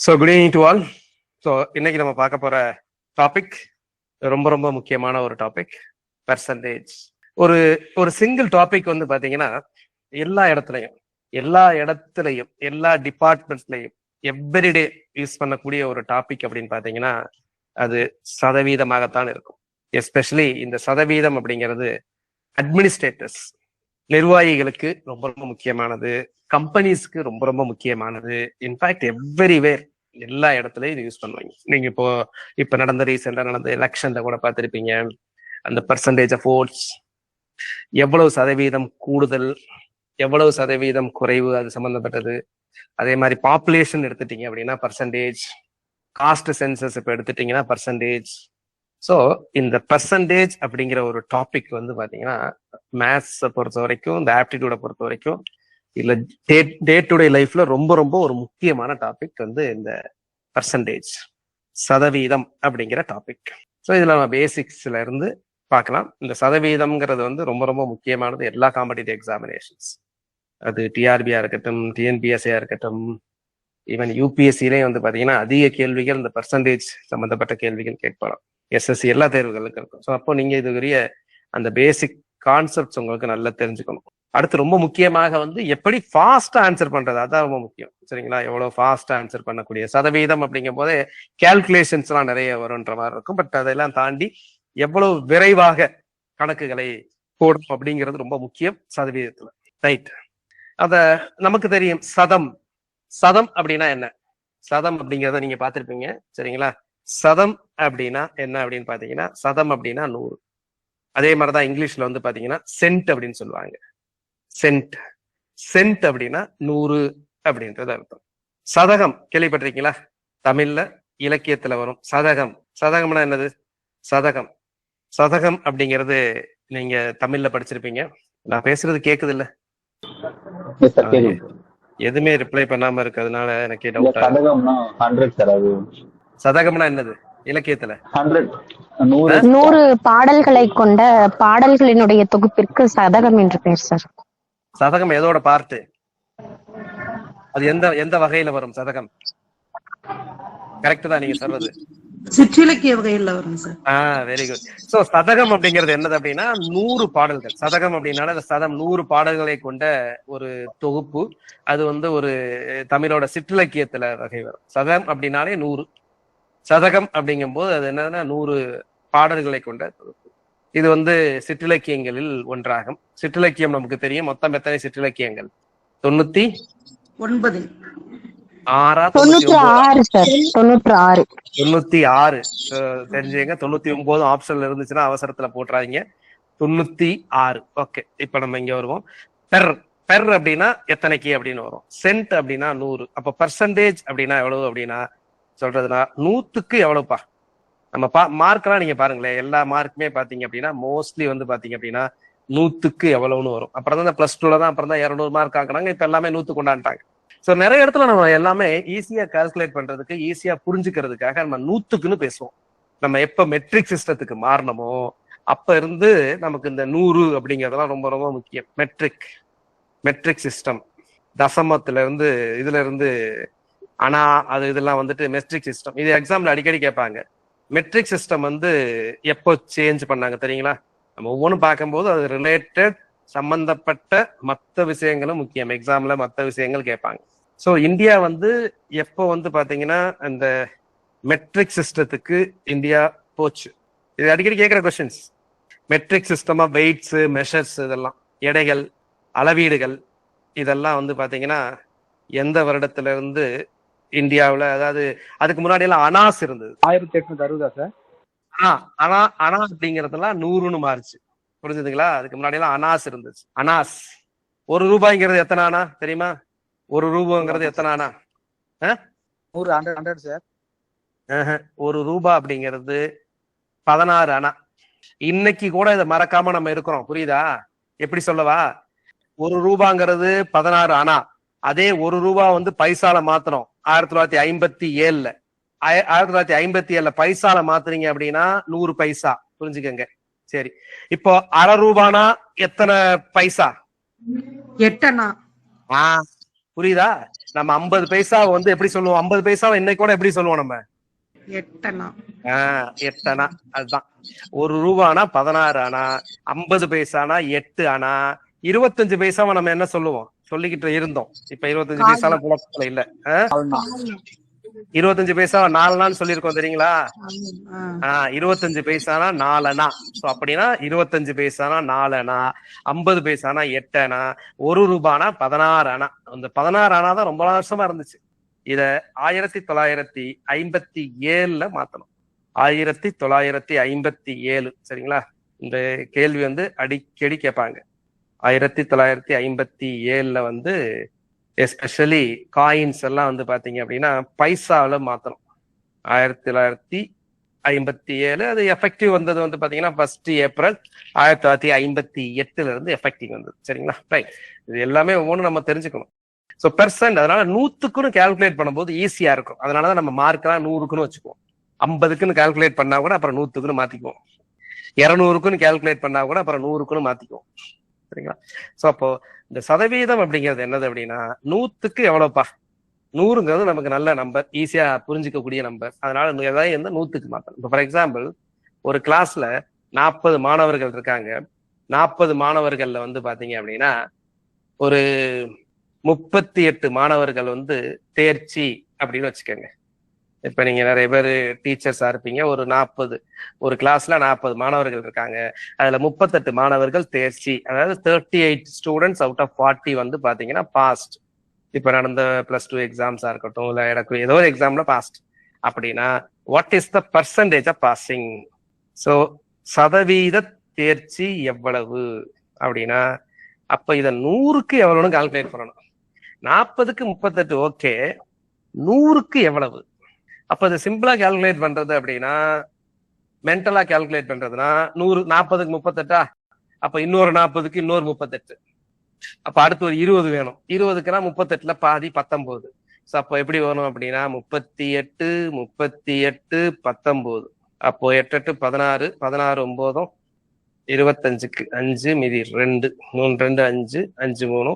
So good evening to all. So இன்னைக்கு நம்ம பார்க்க போற டாபிக் ரொம்ப ரொம்ப முக்கியமான ஒரு டாபிக், பெர்சன்டேஜ். ஒரு ஒரு சிங்கிள் டாபிக் வந்து பாத்தீங்கன்னா எல்லா இடத்துலையும் எல்லா டிபார்ட்மெண்ட்ஸ்லையும் எவ்ரிடே யூஸ் பண்ணக்கூடிய ஒரு டாபிக் அப்படின்னு பாத்தீங்கன்னா அது சதவீதமாகத்தான் இருக்கும். எஸ்பெஷலி இந்த சதவீதம் அப்படிங்கிறது அட்மினிஸ்ட்ரேட்டர்ஸ், நிர்வாகிகளுக்கு ரொம்ப ரொம்ப முக்கியமானது, கம்பெனிஸ்க்கு ரொம்ப ரொம்ப முக்கியமானது. இன்ஃபேக்ட் எவ்ரிவேர், எல்லா இடத்துலயும் இது யூஸ் பண்ணுவாங்க. நீங்க இப்ப ரீசெண்டா நடந்த எலெக்ஷன்ல கூட பார்த்திருப்பீங்க. அந்த பர்சன்டேஜ் ஆஃப் ஓட்ஸ், எவ்வளவு சதவீதம் கூடுதல், எவ்வளவு சதவீதம் குறைவு, அது சம்பந்தப்பட்டது. அதே மாதிரி பாப்புலேஷன் எடுத்துட்டீங்க அப்படின்னா பர்சன்டேஜ், காஸ்ட் சென்சஸ் இப்ப எடுத்துட்டீங்கன்னா பர்சன்டேஜ். ஸோ இந்த பர்சன்டேஜ் அப்படிங்கிற ஒரு டாபிக் வந்து பாத்தீங்கன்னா மேத்ஸை பொறுத்த வரைக்கும், இந்த ஆப்டிடியூடை பொறுத்த வரைக்கும், இல்ல டே டு டே லைஃப்ல ரொம்ப ரொம்ப ஒரு முக்கியமான டாபிக் வந்து இந்த பர்சன்டேஜ், சதவீதம் அப்படிங்கிற டாபிக். ஸோ இதுல நம்ம பேசிக்ஸ்ல இருந்து பார்க்கலாம். இந்த சதவீதம்ங்கிறது வந்து ரொம்ப ரொம்ப முக்கியமானது எல்லா காம்படிட்டிவ் எக்ஸாமினேஷன்ஸ். அது டிஆர்பியா இருக்கட்டும், டிஎன்பிஎஸ்சியா இருக்கட்டும், ஈவன் யூபிஎஸ்சிலே வந்து பாத்தீங்கன்னா அதிக கேள்விகள் இந்த பர்சன்டேஜ் சம்பந்தப்பட்ட கேள்விகள் கேட்கலாம். எஸ்எஸ்சி எல்லா தேர்வுகளுக்கும் இருக்கும். ஸோ அப்போ நீங்க இதுக்குரிய அந்த பேசிக் கான்செப்ட்ஸ் உங்களுக்கு நல்லா தெரிஞ்சுக்கணும். அடுத்து ரொம்ப முக்கியமாக வந்து எப்படி ஃபாஸ்டா ஆன்சர் பண்றது, அதான் ரொம்ப முக்கியம். சரிங்களா? எவ்வளவு ஃபாஸ்டா ஆன்சர் பண்ணக்கூடிய சதவீதம் அப்படிங்கும் போதே கால்குலேஷன்ஸ் எல்லாம் நிறைய வரும்ன்ற மாதிரி இருக்கும். பட் அதெல்லாம் தாண்டி எவ்வளவு விரைவாக கணக்குகளை போடும் அப்படிங்கிறது ரொம்ப முக்கியம் சதவீதத்துல. ரைட். அத நமக்கு தெரியும். சதம் அப்படின்னா என்ன? சதம் அப்படிங்கிறத நீங்க பார்த்திருப்பீங்க. சரிங்களா? சதம் அப்படின்னா என்ன அப்படின்னு பாத்தீங்கன்னா, சதம் அப்படின்னா 100. அதே மாதிரிதான் இங்கிலீஷ்ல வந்து பாத்தீங்கன்னா சென்ட் அப்படின்னு சொல்லுவாங்க. சென்ட் அப்படின்னா 100 அப்படின்றது அர்த்தம். சதகம் கேள்விப்பட்டிருக்கீங்களா? தமிழ்ல இலக்கியத்துல வரும் சதகம். சதகம்னா என்னது? சதகம் அப்படிங்கிறது நீங்க தமிழ்ல படிச்சிருப்பீங்க. நான் பேசுறது கேக்குது இல்ல? எதுவுமே ரிப்ளை பண்ணாம இருக்கிறதுனால எனக்கு டவுட். சதகம்னா என்னது இலக்கியத்துல? 100 பாடல்களை கொண்ட பாடல்களினுடைய தொகுப்பிற்கு சதகம் என்று பெயர் சார். சதகம் எதோட பார்ட்டு? அது எந்த வகையில வரும் சதகம்? கரெக்ட் தான் நீங்க சொல்றது, சிற்றிலக்கிய வகையில வரும் சார். Very good. சோ சதகம் அப்படிங்கிறது என்னது அப்படின்னா 100 பாடல்கள். சதகம் அப்படின்னால சதம் 100 பாடல்களை கொண்ட ஒரு தொகுப்பு. அது வந்து ஒரு தமிழோட சிற்றிலக்கியத்துல வகை வரும். சதம் அப்படின்னாலே 100. சதகம் அப்படிங்கும் போது அது என்னன்னா 100 பாடல்களை கொண்ட தொகுப்பு. இது வந்து சிற்றிலக்கியங்களில் ஒன்றாகும். சிற்றிலக்கியம் நமக்கு தெரியும். மொத்தம் எத்தனை சிற்றிலக்கியங்கள்? 96. 96 தெரிஞ்சுங்க. 99 ஆப்ஷன்ல இருந்துச்சுன்னா அவசரத்துல போட்டுறாதீங்க. 96. ஓகே, இப்ப நம்ம இங்க வருவோம். பெர் அப்படின்னா எத்தனைக்கு அப்படின்னு வரும். சென்ட் அப்படின்னா 100. அப்ப பர்சன்டேஜ் அப்படின்னா எவ்வளவு அப்படின்னா சொல்றதுன்னா 100க்கு எவ்வளவுப்பா? நம்ம மார்க் எல்லாம் நீங்க பாருங்களேன், எல்லா மார்க்குமே பாத்தீங்க அப்படின்னா மோஸ்ட்லி வந்து பாத்தீங்க அப்படின்னா 100க்கு எவ்வளவுன்னு வரும். அப்புறம் தான் பிளஸ் டூல தான் அப்புறம் தான் 200 மார்க் ஆக்குறாங்க. இப்ப எல்லாமே 100 கொண்டாண்டாங்க. சோ நிறைய இடத்துல நம்ம எல்லாமே ஈஸியா கால்குலேட் பண்றதுக்கு, ஈஸியா புரிஞ்சுக்கிறதுக்காக நம்ம 100க்குன்னு பேசுவோம். நம்ம எப்ப மெட்ரிக் சிஸ்டத்துக்கு மாறினமோ அப்ப இருந்து நமக்கு இந்த 100 அப்படிங்கறதெல்லாம் ரொம்ப ரொம்ப முக்கியம். மெட்ரிக் சிஸ்டம், தசமத்துல இருந்து இதுல இருந்து ஆனா அது இதெல்லாம் வந்துட்டு மெட்ரிக் சிஸ்டம். இது எக்ஸாம்ல அடிக்கடி கேட்பாங்க. மெட்ரிக் சிஸ்டம் வந்து எப்போ சேஞ்ச் பண்ணாங்க தெரியுங்களா? நம்ம ஒவ்வொன்றும் பார்க்கும்போது அது ரிலேட்டட், சம்பந்தப்பட்ட மற்ற விஷயங்களும் முக்கியம். எக்ஸாம்ல மற்ற விஷயங்கள் கேட்பாங்க. ஸோ இந்தியா வந்து எப்போ வந்து பாத்தீங்கன்னா அந்த மெட்ரிக் சிஸ்டத்துக்கு இந்தியா போச்சு. இது அடிக்கடி கேட்கிற questions. Metric system of weights, measures, இதெல்லாம் எடைகள், அளவீடுகள், இதெல்லாம் வந்து பாத்தீங்கன்னா எந்த வருடத்துல இருந்து இந்தியாவுல, அதாவது அதுக்கு முன்னாடி எல்லாம் அனாஸ் இருந்தது. 1860 சார். அனா அப்படிங்கறதெல்லாம் 100ன்னு மாறுச்சு. புரிஞ்சுதுங்களா? அதுக்கு முன்னாடி எல்லாம் அனாஸ் இருந்துச்சு. அனாஸ் 1 ரூபாய்ங்கிறது எத்தனை ஆனா தெரியுமா? 1 ரூபாங்கிறது எத்தனை ஆனா? 100 சார். 1 ரூபாய் அப்படிங்கிறது 16 அணா. இன்னைக்கு கூட இதை மறக்காம நம்ம இருக்கிறோம். புரியுதா? எப்படி சொல்லவா? 1 ரூபாங்கிறது 16 அணா. அதே 1 ரூபாய் வந்து பைசால மாத்திரம் 1957ல. 1957ல பைசால மாத்துறீங்க அப்படின்னா 100 பைசா. புரிஞ்சுக்கங்க. சரி, இப்போ அரை ரூபானா எத்தனை பைசா? 8 அணா. புரியுதா? நம்ம 50 பைசா வந்து எப்படி சொல்லுவோம்? 50 பைசாவை இன்னைக்கு கூட எப்படி சொல்லுவோம் நம்ம? 8 அணா. 8 அணா. அதுதான். 1 ரூபானா 16 அணா, 50 பைசானா 8 அணா, 25 பைசாவை நம்ம என்ன சொல்லுவோம்? சொல்லிக்கிட்டு இருந்தோம். இப்ப 25 பைசால புழக்கத்துல இல்ல. 25 பைசா 4 அணான்னு சொல்லியிருக்கோம் தெரியுங்களா? 25 பைசானா 4 அணா. சோ அப்படின்னா 25 பைசானா 4 அணா, 50 பைசானா 8 அணா, 1 ரூபானா 16 அணா. அந்த 16 அணா தான் ரொம்ப வருஷமா இருந்துச்சு. இத 1957ல மாத்தணும். 1957. சரிங்களா? இந்த கேள்வி வந்து அடிக்கடி கேட்பாங்க. 1957ல வந்து எஸ்பெஷலி காயின்ஸ் எல்லாம் வந்து பாத்தீங்க அப்படின்னா பைசாவில மாத்தணும். 1957 அது எஃபெக்டிவ் வந்தது வந்து பாத்தீங்கன்னா 1 ஏப்ரல் 1958ல இருந்து எஃபெக்டிவ் வந்தது. சரிங்களா? ரைட். இது எல்லாமே ஒவ்வொன்றும் நம்ம தெரிஞ்சுக்கணும். ஸோ பெர்சன்ட், அதனால 100க்குன்னு கால்குலேட் பண்ணும்போது ஈஸியா இருக்கும். அதனாலதான் நம்ம மார்க்கெல்லாம் 100க்குன்னு வச்சுக்குவோம். 50க்குன்னு கால்குலேட் பண்ணா கூட அப்புறம் 100க்குன்னு மாத்திக்குவோம். 200க்குன்னு கால்குலேட் பண்ணா கூட அப்புறம் 100க்குன்னு மாத்திக்குவோம். சரிங்களா? சோ அப்போ இந்த சதவீதம் அப்படிங்கிறது என்னது அப்படின்னா 100க்கு எவ்வளவுப்பா? 100ங்கிறது நமக்கு நல்ல நம்பர், ஈஸியா புரிஞ்சுக்கக்கூடிய நம்பர். அதனால எதாவது வந்து 100க்கு மாத்தணும். இப்போ ஃபார் எக்ஸாம்பிள் ஒரு கிளாஸ்ல 40 மாணவர்கள் இருக்காங்க. 40 மாணவர்கள்ல வந்து பாத்தீங்க அப்படின்னா ஒரு 38 மாணவர்கள் வந்து தேர்ச்சி அப்படின்னு வச்சுக்கோங்க. இப்ப நீங்க நிறைய பேர் டீச்சர்ஸா இருப்பீங்க. ஒரு கிளாஸ்ல 40 மாணவர்கள் இருக்காங்க. அதுல 38 மாணவர்கள் தேர்ச்சி, அதாவது 38 ஸ்டூடெண்ட்ஸ் அவுட் ஆஃப் 40 வந்து பாத்தீங்கன்னா பாஸ்ட். இப்ப நடந்த +2 எக்ஸாம்ஸா இருக்கட்டும், இல்ல எனக்கு ஏதோ ஒரு எக்ஸாம்ல பாஸ்ட் அப்படின்னா what is the percentage of passing? So சதவீத தேர்ச்சி எவ்வளவு அப்படின்னா அப்ப இத 100க்கு எவ்வளவுன்னு கால்குலேட் பண்ணணும். 40க்கு 38 ஓகே, 100க்கு எவ்வளவு? அப்ப இதை சிம்பிளா கால்குலேட் பண்றது அப்படின்னா மென்டலா கால்குலேட் பண்றதுன்னா 100 40க்கு 38, அப்ப இன்னொரு 40க்கு இன்னொரு 38, அப்ப அடுத்து ஒரு 20 வேணும். 20க்குனா 38ல பாதி 19. சோ அப்போ எப்படி வரும் அப்படின்னா 38 38 19. அப்போ 8 8 16, 16 9 25க்கு 5 மீதி 2, 3 2 5, 5 3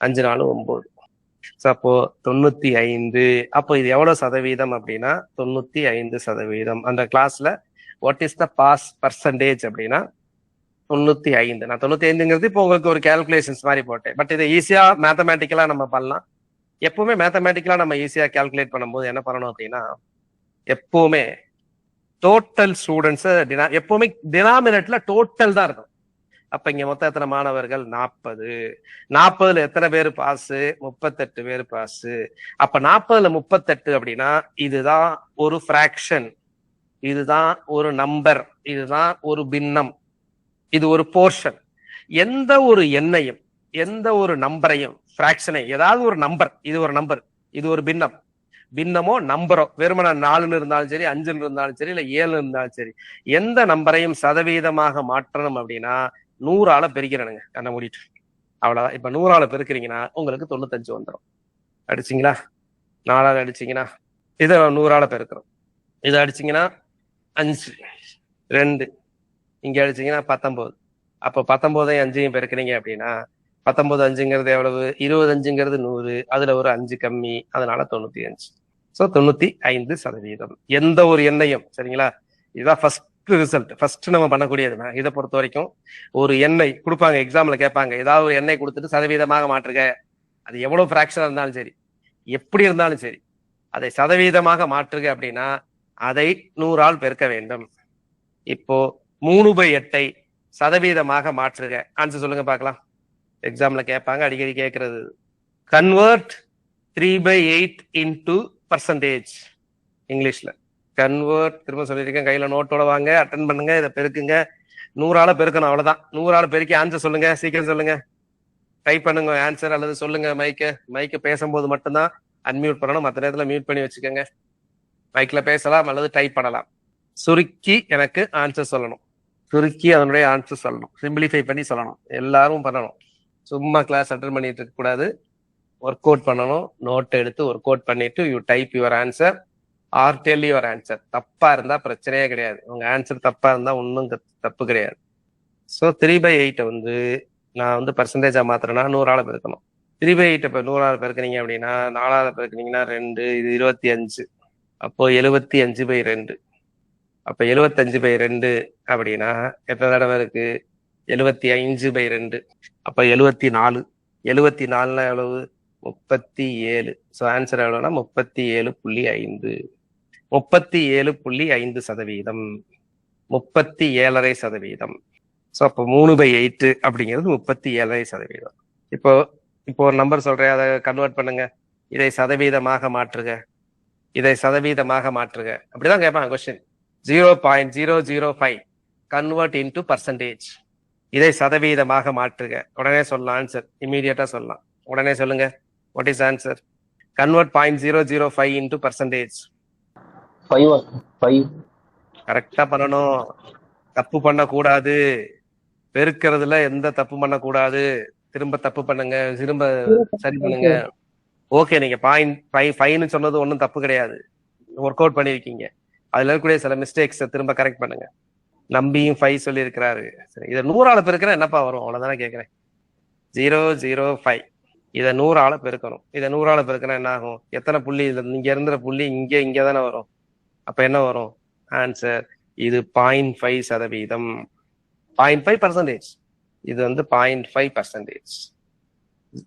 5 4 9. சோ அப்போ 95. அப்போ இது எவ்வளவு சதவீதம் அப்படின்னா 95%. அந்த கிளாஸ்ல what is the pass percentage அப்படின்னா 95. நான் 95ங்கிறது இப்போ உங்களுக்கு ஒரு கால்குலேஷன்ஸ் மாதிரி போட்டேன். பட் இதை ஈஸியா மேத்தமேட்டிக்கலா நம்ம பண்ணலாம். எப்பவுமே மேத்தமேட்டிக்கலா நம்ம ஈஸியா கால்குலேட் பண்ணும்போது என்ன பண்ணணும் அப்படின்னா எப்பவுமே டோட்டல் ஸ்டூடெண்ட்ஸ் எப்பவுமே டினாமினேட்ல டோட்டல் தான் இருக்கும். அப்ப இங்க மொத்தம் எத்தனை மாணவர்கள்? 40. 40ல எத்தனை பேர் பாஸ்? 38 பேர் பாஸ். அப்ப 40ல 38 அப்படின்னா இதுதான் ஒரு ஃபிராக்ஷன், இதுதான் ஒரு நம்பர், இதுதான் ஒரு பின்னம், இது ஒரு போர்ஷன். எந்த ஒரு எண்ணையும் எந்த ஒரு நம்பரையும் ஃபிராக்ஷனை, ஏதாவது ஒரு நம்பர், இது ஒரு நம்பர், இது ஒரு பின்னம், பின்னமோ நம்பரோ, வெறுமன 4ன்னு இருந்தாலும் சரி, 5ன்னு இருந்தாலும் சரி, இல்ல 7ன்னு இருந்தாலும் சரி, எந்த நம்பரையும் சதவீதமாக மாற்றணும் அப்படின்னா 100ஆல பெருக்கிறனுங்க கண்ணை மூடிட்டு. அவ்வளவுதான். இப்ப 100ஆல பெருக்கிறீங்கன்னா உங்களுக்கு 95 வந்துடும். அடிச்சிங்களா? 4ஆல அடிச்சீங்கன்னா இதை 100ஆல பெருக்கிறோம். இதை அடிச்சீங்கன்னா 5 2, இங்க அடிச்சீங்கன்னா 19. அப்ப 19ஐயும் 5ஐயும் பெருக்கிறீங்க அப்படின்னா 19 5ங்கிறது எவ்வளவு? 25ங்கிறது 100, அதுல ஒரு 5 கம்மி, அதனால 95. சோ 95%. எந்த ஒரு எண்ணையும், சரிங்களா? இதுதான் ஃபர்ஸ்ட் ரிசல்ட், ஃபர்ஸ்ட் நம்ம பண்ணக்கூடியது. இதை பொறுத்த வரைக்கும் ஒரு எண்ணெய் கொடுப்பாங்க, எக்ஸாம்ல கேட்பாங்க, ஏதாவது ஒரு எண்ணெய் கொடுத்துட்டு சதவீதமாக மாற்றுக. அது எவ்வளவு ஃபிராக்ஷனா இருந்தாலும் சரி, எப்படி இருந்தாலும் சரி, அதை சதவீதமாக மாற்றுக அப்படின்னா அதை 100ஆல் பெருக்க வேண்டும். இப்போ 3/8 சதவீதமாக மாற்றுக. ஆன்சர் சொல்லுங்க பார்க்கலாம். எக்ஸாம்ல கேட்பாங்க, அடிக்கடி கேட்கறது. Convert 3/8 into percentage. இங்கிலீஷ்ல கன்வெர்ட், திரும்ப சொல்லியிருக்கேன், கையில நோட்டோட வாங்க, அட்டன் பண்ணுங்க, இதை பெருக்குங்க. 100ஆல பெருக்கணும், அவ்வளவுதான். 100ஆல பெருக்கி ஆன்சர் சொல்லுங்க, சீக்கிரம் சொல்லுங்க, டைப் பண்ணுங்க ஆன்சர், அல்லது சொல்லுங்க. மைக்க பேசும்போது மட்டும்தான் அன்மியூட் பண்ணணும், மற்ற நேரத்துல மியூட் பண்ணி வச்சுக்கோங்க. மைக்ல பேசலாம் அல்லது டைப் பண்ணலாம். சுருக்கி எனக்கு ஆன்சர் சொல்லணும், சுருக்கி அதனுடைய ஆன்சர் சொல்லணும், சிம்பிளிஃபை பண்ணி சொல்லணும். எல்லாரும் பண்ணணும். சும்மா கிளாஸ் அட்டன் பண்ணிட்டு இருக்க கூடாது, ஒர்க் அவுட் பண்ணணும். நோட் எடுத்து ஒர்க் அவுட் பண்ணிட்டு you type your answer or tell your answer. தப்பா இருந்தா பிரச்சனையே கிடையாது, உங்க ஆன்சர் தப்பா இருந்தா ஒன்னும் தப்பு கிடையாது. ஸோ 3/8 வந்து நான் வந்து பர்சன்டேஜா மாத்திரனா 100ஆல பெருக்கணும். 3/8 இப்போ 100 பெருக்குனீங்க அப்படின்னா 4 பெருக்குனீங்கன்னா 2, இது 25. அப்போ 75/2. அப்ப 75/2 அப்படின்னா எத்தனை தடவை இருக்கு? 75/2. அப்ப 74. 74 எவ்வளவு? 37. So answer எவ்வளவுனா 37.5. 37.5%. 37.5%. ஸோ அப்போ 3/8 அப்படிங்கிறது 37.5%. இப்போ இப்போ ஒரு நம்பர் சொல்றேன், அதை கன்வெர்ட் பண்ணுங்க. இதை சதவீதமாக மாற்றுக, இதை சதவீதமாக மாற்றுக. அப்படிதான் கேட்பாங்க கொஸ்டின். 0.005 convert into percentage. இதை சதவீதமாக மாற்றுக. உடனே சொல்லலாம் ஆன்சர், இமீடியட்டா சொல்லலாம். உடனே சொல்லுங்க, what is answer? Convert 0.005 into percentage. 5. கரெக்டா பண்ணணும், தப்பு பண்ணக்கூடாது. பெருக்கிறதுல எந்த தப்பு பண்ணக்கூடாது. திரும்ப தப்பு பண்ணுங்க, திரும்ப சரி பண்ணுங்க. ஓகே, நீங்க 0.5 சொன்னது ஒன்றும் தப்பு கிடையாது, ஒர்க் அவுட் பண்ணிருக்கீங்க. அதுல இருக்கக்கூடிய சில மிஸ்டேக்ஸ் திரும்ப கரெக்ட் பண்ணுங்க. நம்பியும் 5 சொல்லி இருக்கிறாரு. சரி, இதை 100 பெருக்கினா என்னப்பா வரும்? அவ்வளவுதானே கேட்கிறேன். 0.05 இதை 100 பெருக்கணும். இதை 100 பெருக்கினா என்ன ஆகும்? எத்தனை புள்ளி? இங்க இருந்த புள்ளி இங்க தானே வரும். அப்ப என்ன வரும் ஆன்சர்? இது 0.5%. 0.5%. இது வந்து 0.5%.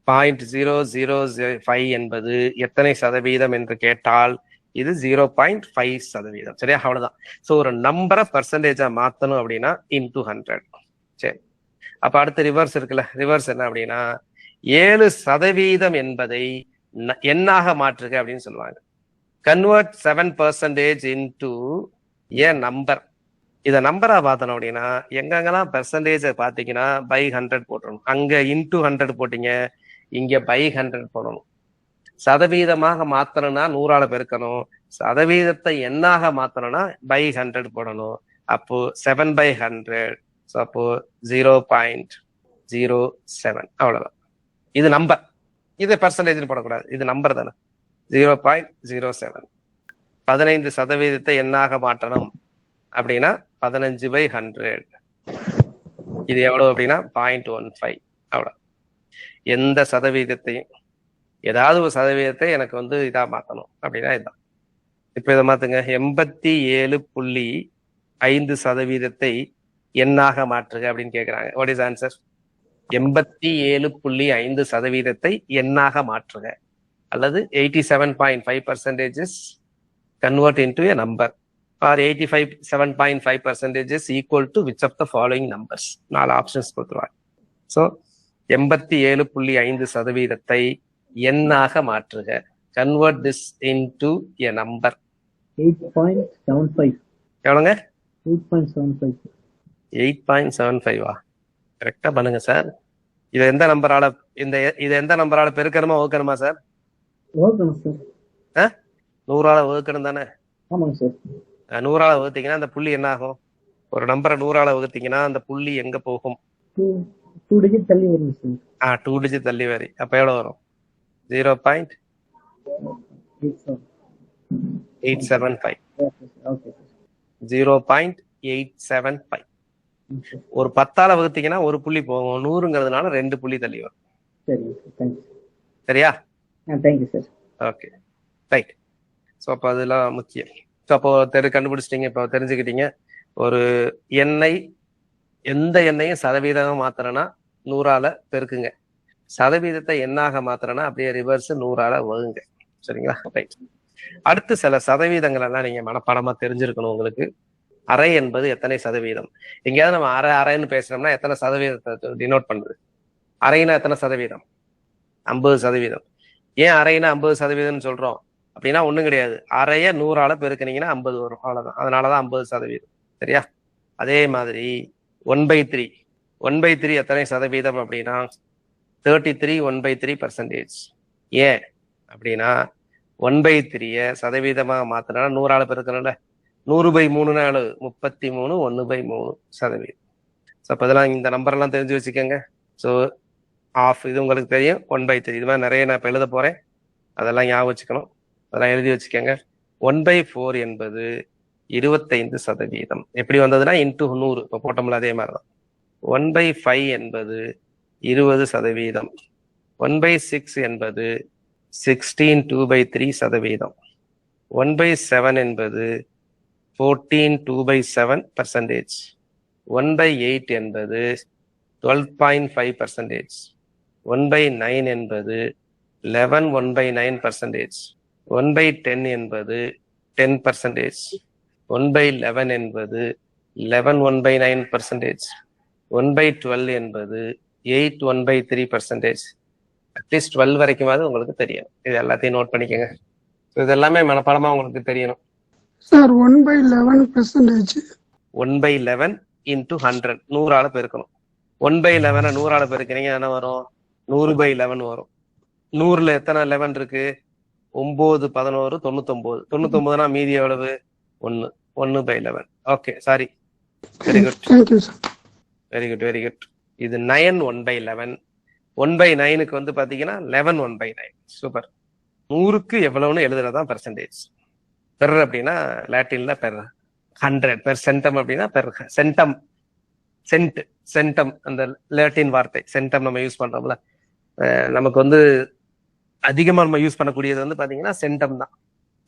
0.005 என்பது எத்தனை சதவீதம் என்று கேட்டால் இது 0.5%. சரியா? அவ்வளவுதான். ஸோ ஒரு நம்பரை பர்சன்டேஜா மாத்தணும் அப்படின்னா இன்டூ 100. சரி, அப்ப அடுத்து ரிவர்ஸ் இருக்குல்ல. ரிவர்ஸ் என்ன அப்படின்னா 7% என்பதை எண்ணாக மாற்றுக அப்படின்னு சொல்லுவாங்க. Convert 7% into A number. இதை நம்பரா பார்த்தோம் அப்படின்னா எங்கெங்கெல்லாம் பெர்சன்டேஜ் பார்த்தீங்கன்னா பை 100 போட்டணும். அங்க இன்டூ 100 போட்டீங்க, இங்க பை 100 போடணும். சதவீதமாக மாத்தணும்னா 100 பெருக்கணும். சதவீதத்தை எண்ணாக மாத்தணும்னா பை 100 போடணும். அப்போ 7/100. ஸோ அப்போ 0.07. அவ்வளவுதான். இது நம்பர், இது பெர்சன்டேஜ் போடக்கூடாது, இது நம்பர் தானே. 0.07. 15% எண்ணாக மாற்றணும் அப்படின்னா 15/100. இது எவ்வளவு அப்படின்னா 0.15. அவ்வளவு. எந்த சதவீதத்தையும், ஏதாவது ஒரு சதவீதத்தை எனக்கு வந்து இதா மாத்தணும் அப்படின்னா இதுதான். இப்ப இதை மாத்துங்க. 87.5% எண்ணாக மாற்றுக அப்படின்னு கேட்கிறாங்க. What is answer? 87.5% எண்ணாக மாற்றுக, அல்லது 87.5% convert into a number, or 87.5% is equal to which of the following numbers? 4 options கொடுத்துருவாங்க. ஸோ 87.5% எண்ணாக மாற்றுக. Convert this into a number. 8.75. எவ்வளோங்க? 8.75. 8.75. கரெக்டா பண்ணுங்க சார். இதை எந்த நம்பரால இதை எந்த நம்பரால பெருக்கணுமா வகுக்கணுமா சார்? வகுக்கணும் சார். 100 வகுக்கணும் தானே? ஆமாங்க சார். 100 வகுத்தீங்கன்னா அந்த புள்ளி என்ன ஆகும்? ஒரு நம்பரை 100 வகுத்தீங்கன்னா அந்த புள்ளி எங்க போகும்? 2 digit தள்ளி வரும் சார். 2 digit தள்ளி வரி. அப்ப எவ்வளவு வரும்? 0.875. 0.875. ஒரு 10 வகுத்தீங்கன்னா ஒரு புள்ளி போகும். 100ங்கிறதுனால 2 புள்ளி தள்ளி வரும். சரியா? Okay, right. ஸோ அப்போ அதெல்லாம் முக்கியம். ஸோ அப்போ கண்டுபிடிச்சிட்டீங்க, இப்போ தெரிஞ்சுக்கிட்டீங்க. ஒரு எண்ணெய், எந்த எண்ணெயும் சதவீதம் மாத்திரனா 100 பெருக்குங்க. சதவீதத்தை எண்ணாக மாத்திரனா அப்படியே ரிவர்ஸ் 100 வகுங்க. சரிங்களா? ரைட். அடுத்து சில சதவீதங்கள் எல்லாம் நீங்க மனப்பாடமா தெரிஞ்சிருக்கணும் உங்களுக்கு. அரை என்பது எத்தனை சதவீதம்? எங்கேயாவது நம்ம அரைன்னு பேசுறோம்னா எத்தனை சதவீதத்தை டினோட் பண்ணுது? அரைனா எத்தனை சதவீதம்? 50%. ஏன் அரைனா 50% சொல்றோம் அப்படின்னா ஒண்ணும் கிடையாது. அரைய 100 பெருக்கினீங்கன்னா 50 வரும், அவ்வளவுதான். அதனாலதான் 50%. சரியா? அதே மாதிரி 1/3. 1/3 எத்தனை சதவீதம் அப்படின்னா 33 1/3%. ஏன் அப்படின்னா 1/3 சதவீதமாக மாத்தினா 100 பெருக்கணும்ல. 100/3 எவ்வளவு? 33 1/3%. ஸோ அப்போ இதெல்லாம் இந்த நம்பர் எல்லாம் தெரிஞ்சு வச்சுக்கோங்க. ஸோ ஆஃப் இது உங்களுக்கு தெரியும். 1/3 இது மாதிரி நிறைய நான் இப்போ எழுத போறேன், அதெல்லாம் ஞாபகம் வச்சுக்கணும், அதெல்லாம் எழுதி வச்சுக்கோங்க. 1/4 என்பது 25%. எப்படி வந்ததுன்னா இன்டூ 100 இப்போ போட்டோம்ல, அதே மாதிரிதான். 1/5 என்பது 20%. 1/6 என்பது 16 2/3%. 1/7 என்பது 14 2/7%. 1/8 என்பது 12.5%. 1/9 என்பது 11 1/9%. 1/10 என்பது 10%. 1/11 என்பது 11 1/9%. 1/12 என்பது 8 1/3%. அட்லீஸ்ட் 12 வரைக்குமாவது உங்களுக்கு தெரியணும். இது எல்லாத்தையும் நோட் பண்ணிக்கோங்க. இது எல்லாமே மனப்பாடமா உங்களுக்கு தெரியணும். சார் 1/11%. 1/11 into 100 100ஆல பெருக்கணும். 1/11 100ஆல பெருக்கிறீங்க என்ன வரும்? 100/11 வரும். 100ல எத்தனை 11 இருக்கு? 9 11 99. 99னா மீதி எவ்வளவு? 1. 1/11. Okay, sorry. Very good, thank you sir. Very good, very good. இது 9 1/11. 1/9க்கு வந்து பாத்தீங்கன்னா 11 1/9. சூப்பர். 100க்கு எவ்வளவுன்னு எழுதுறதுதான் பெர்சன்டேஜ். பெர் அப்படின்னா லாட்டின்ல பெர். 100 பெர் சென்டம் அப்படின்னா பெர் சென்டம். சென்டம் அந்த லாட்டின் வார்த்தை சென்டம் நம்ம யூஸ் பண்றோம்ல. நமக்கு வந்து அதிகமா நம்ம யூஸ் பண்ணக்கூடியது வந்து பாத்தீங்கன்னா சென்டம் தான்.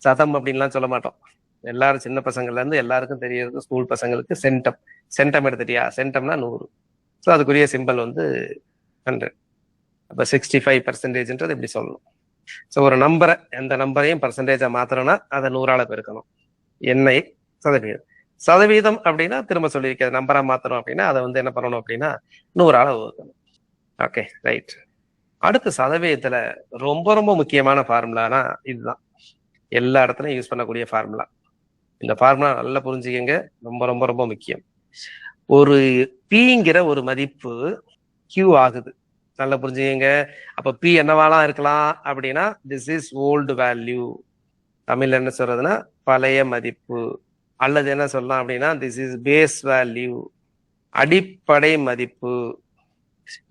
சதம் அப்படின்லாம் சொல்ல மாட்டோம். எல்லாரும் சின்ன பசங்கள்ல இருந்து எல்லாருக்கும் தெரியறது ஸ்கூல் பசங்களுக்கு சென்டம். சென்டம் எடுத்துட்டியா? சென்டம்னா 100. ஸோ அதுக்குரிய சிம்பிள் வந்து 100. அப்ப 65%ன்றது இப்படி சொல்லணும். ஸோ ஒரு நம்பரை, எந்த நம்பரையும் பர்சன்டேஜா மாத்திரம்னா அதை 100ஆல பெருக்கணும். எண்ணெய் சதவீதம். சதவீதம் அப்படின்னா திரும்ப சொல்லியிருக்கிறது நம்பரா மாத்தணும் அப்படின்னா அதை வந்து என்ன பண்ணணும் அப்படின்னா 100ஆல வகுக்கணும். Okay, right. அடுத்து சதவீதத்துல ரொம்ப ரொம்ப முக்கியமான ஃபார்முலானா இதுதான். எல்லா இடத்துலயும் யூஸ் பண்ணக்கூடிய ஃபார்முலா. இந்த ஃபார்முலா நல்லா புரிஞ்சுக்கங்க. ரொம்ப ரொம்ப ரொம்ப முக்கியம். ஒரு பிங்கிற ஒரு மதிப்பு கியூ ஆகுது. நல்லா புரிஞ்சுக்கங்க. அப்ப பி என்னவாலாம் இருக்கலாம் அப்படின்னா திஸ் இஸ் ஓல்டு வேல்யூ. தமிழ்ல என்ன சொல்றதுன்னா பழைய மதிப்பு. அல்லது என்ன சொல்லலாம் அப்படின்னா திஸ் இஸ் பேஸ் வேல்யூ, அடிப்படை மதிப்பு.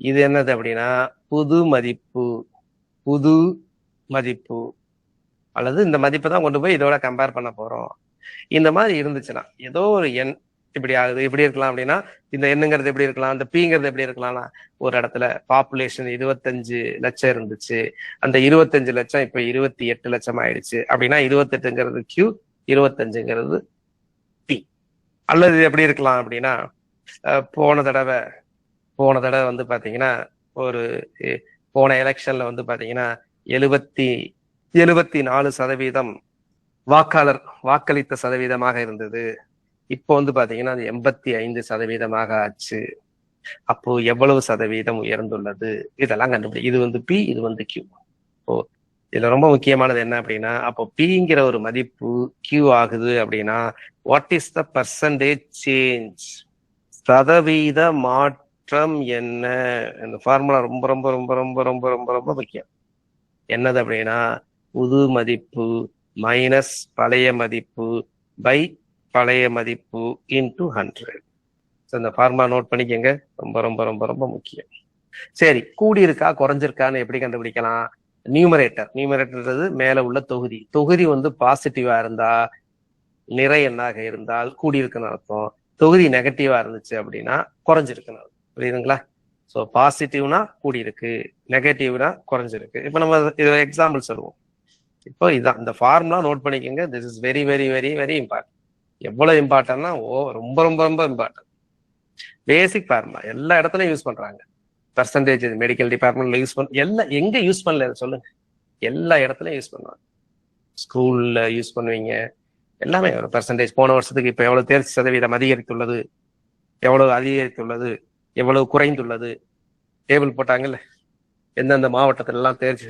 இது என்னது அப்படின்னா புது மதிப்பு. புது மதிப்பு அல்லது இந்த மதிப்பை தான் கொண்டு போய் இதோட கம்பேர் பண்ண போறோம். இந்த மாதிரி இருந்துச்சுன்னா ஏதோ ஒரு எண் இப்படி ஆகுது, இப்படி இருக்கலாம் அப்படின்னா இந்த எண்ணுங்கிறது எப்படி இருக்கலாம், இந்த பிங்கிறது எப்படி இருக்கலாம்னா ஒரு இடத்துல பாப்புலேஷன் 25 லட்சம் இருந்துச்சு, அந்த 25 லட்சம் இப்ப 28 லட்சம் ஆயிடுச்சு அப்படின்னா 28ங்கிறது கியூ, 25ங்கிறது பி. அல்லது எப்படி இருக்கலாம் அப்படின்னா போன தடவை வந்து பாத்தீங்கன்னா ஒரு போன எலெக்ஷன்ல வந்து பாத்தீங்கன்னா 74% வாக்காளர் வாக்களித்த சதவீதமாக இருந்தது. இப்போ வந்து பாத்தீங்கன்னா அது 85% ஆச்சு. அப்போ எவ்வளவு சதவீதம் உயர்ந்துள்ளது? இதெல்லாம் கண்டுபிடி. இது வந்து பி, இது வந்து கியூ. ஓ, இதுல ரொம்ப முக்கியமானது என்ன அப்படின்னா அப்போ பிங்கிற ஒரு மதிப்பு கியூ ஆகுது அப்படின்னா what is the percentage change? சதவீத மாற்றம் என்ன? இந்த ஃபார்முலா ரொம்ப ரொம்ப ரொம்ப ரொம்ப ரொம்ப ரொம்ப ரொம்ப முக்கியம். என்னது அப்படின்னா புது மதிப்பு மைனஸ் பழைய மதிப்பு பை பழைய மதிப்பு இன்டு 100. இந்த ஃபார்முலா நோட் பண்ணிக்கங்க. ரொம்ப ரொம்ப ரொம்ப ரொம்ப முக்கியம். சரி, கூடி இருக்கா குறைஞ்சிருக்கான்னு எப்படி கண்டுபிடிக்கலாம்? நியூமரேட்டர்ன்றது மேல உள்ள தொகுதி. தொகுதி வந்து பாசிட்டிவா இருந்தா, நிறை எண்ணாக இருந்தால் கூடி இருக்குன்னு அர்த்தம். தொகுதி நெகட்டிவா இருந்துச்சு அப்படின்னா குறைஞ்சிருக்குன்னு அர்த்தம். புரியுதுங்களா? ஸோ பாசிட்டிவ்னா கூடி இருக்கு, நெகட்டிவ்னா குறைஞ்சிருக்கு. இப்போ நம்ம இது எக்ஸாம்பிள் சொல்லுவோம். இப்போ இதுதான் இந்த ஃபார்முலா நோட் பண்ணிக்கோங்க. This is very very very very important. எவ்வளவு இம்பார்ட்டன்ட்னா ரொம்ப ரொம்ப ரொம்ப இம்பார்ட்டன்ட். பேசிக் ஃபார்முலா எல்லா இடத்துலயும் யூஸ் பண்றாங்க. பர்சன்டேஜ் மெடிக்கல் டிபார்ட்மெண்ட்ல யூஸ் எங்க யூஸ் பண்ணல சொல்லுங்க? எல்லா இடத்துலயும் யூஸ் பண்ணுவாங்க. ஸ்கூல்ல யூஸ் பண்ணுவீங்க. எல்லாமே ஒரு பர்சன்டேஜ். போன வருஷத்துக்கு இப்ப எவ்வளவு தேர்ச்சி சதவீதம் அதிகரித்துள்ளது, எவ்வளவு அதிகரித்துள்ளது, எவ்வளவு குறைந்துள்ளது, டேபிள் போட்டாங்கல்ல. எந்தெந்த மாவட்டத்துல எல்லாம் தேர்ச்சி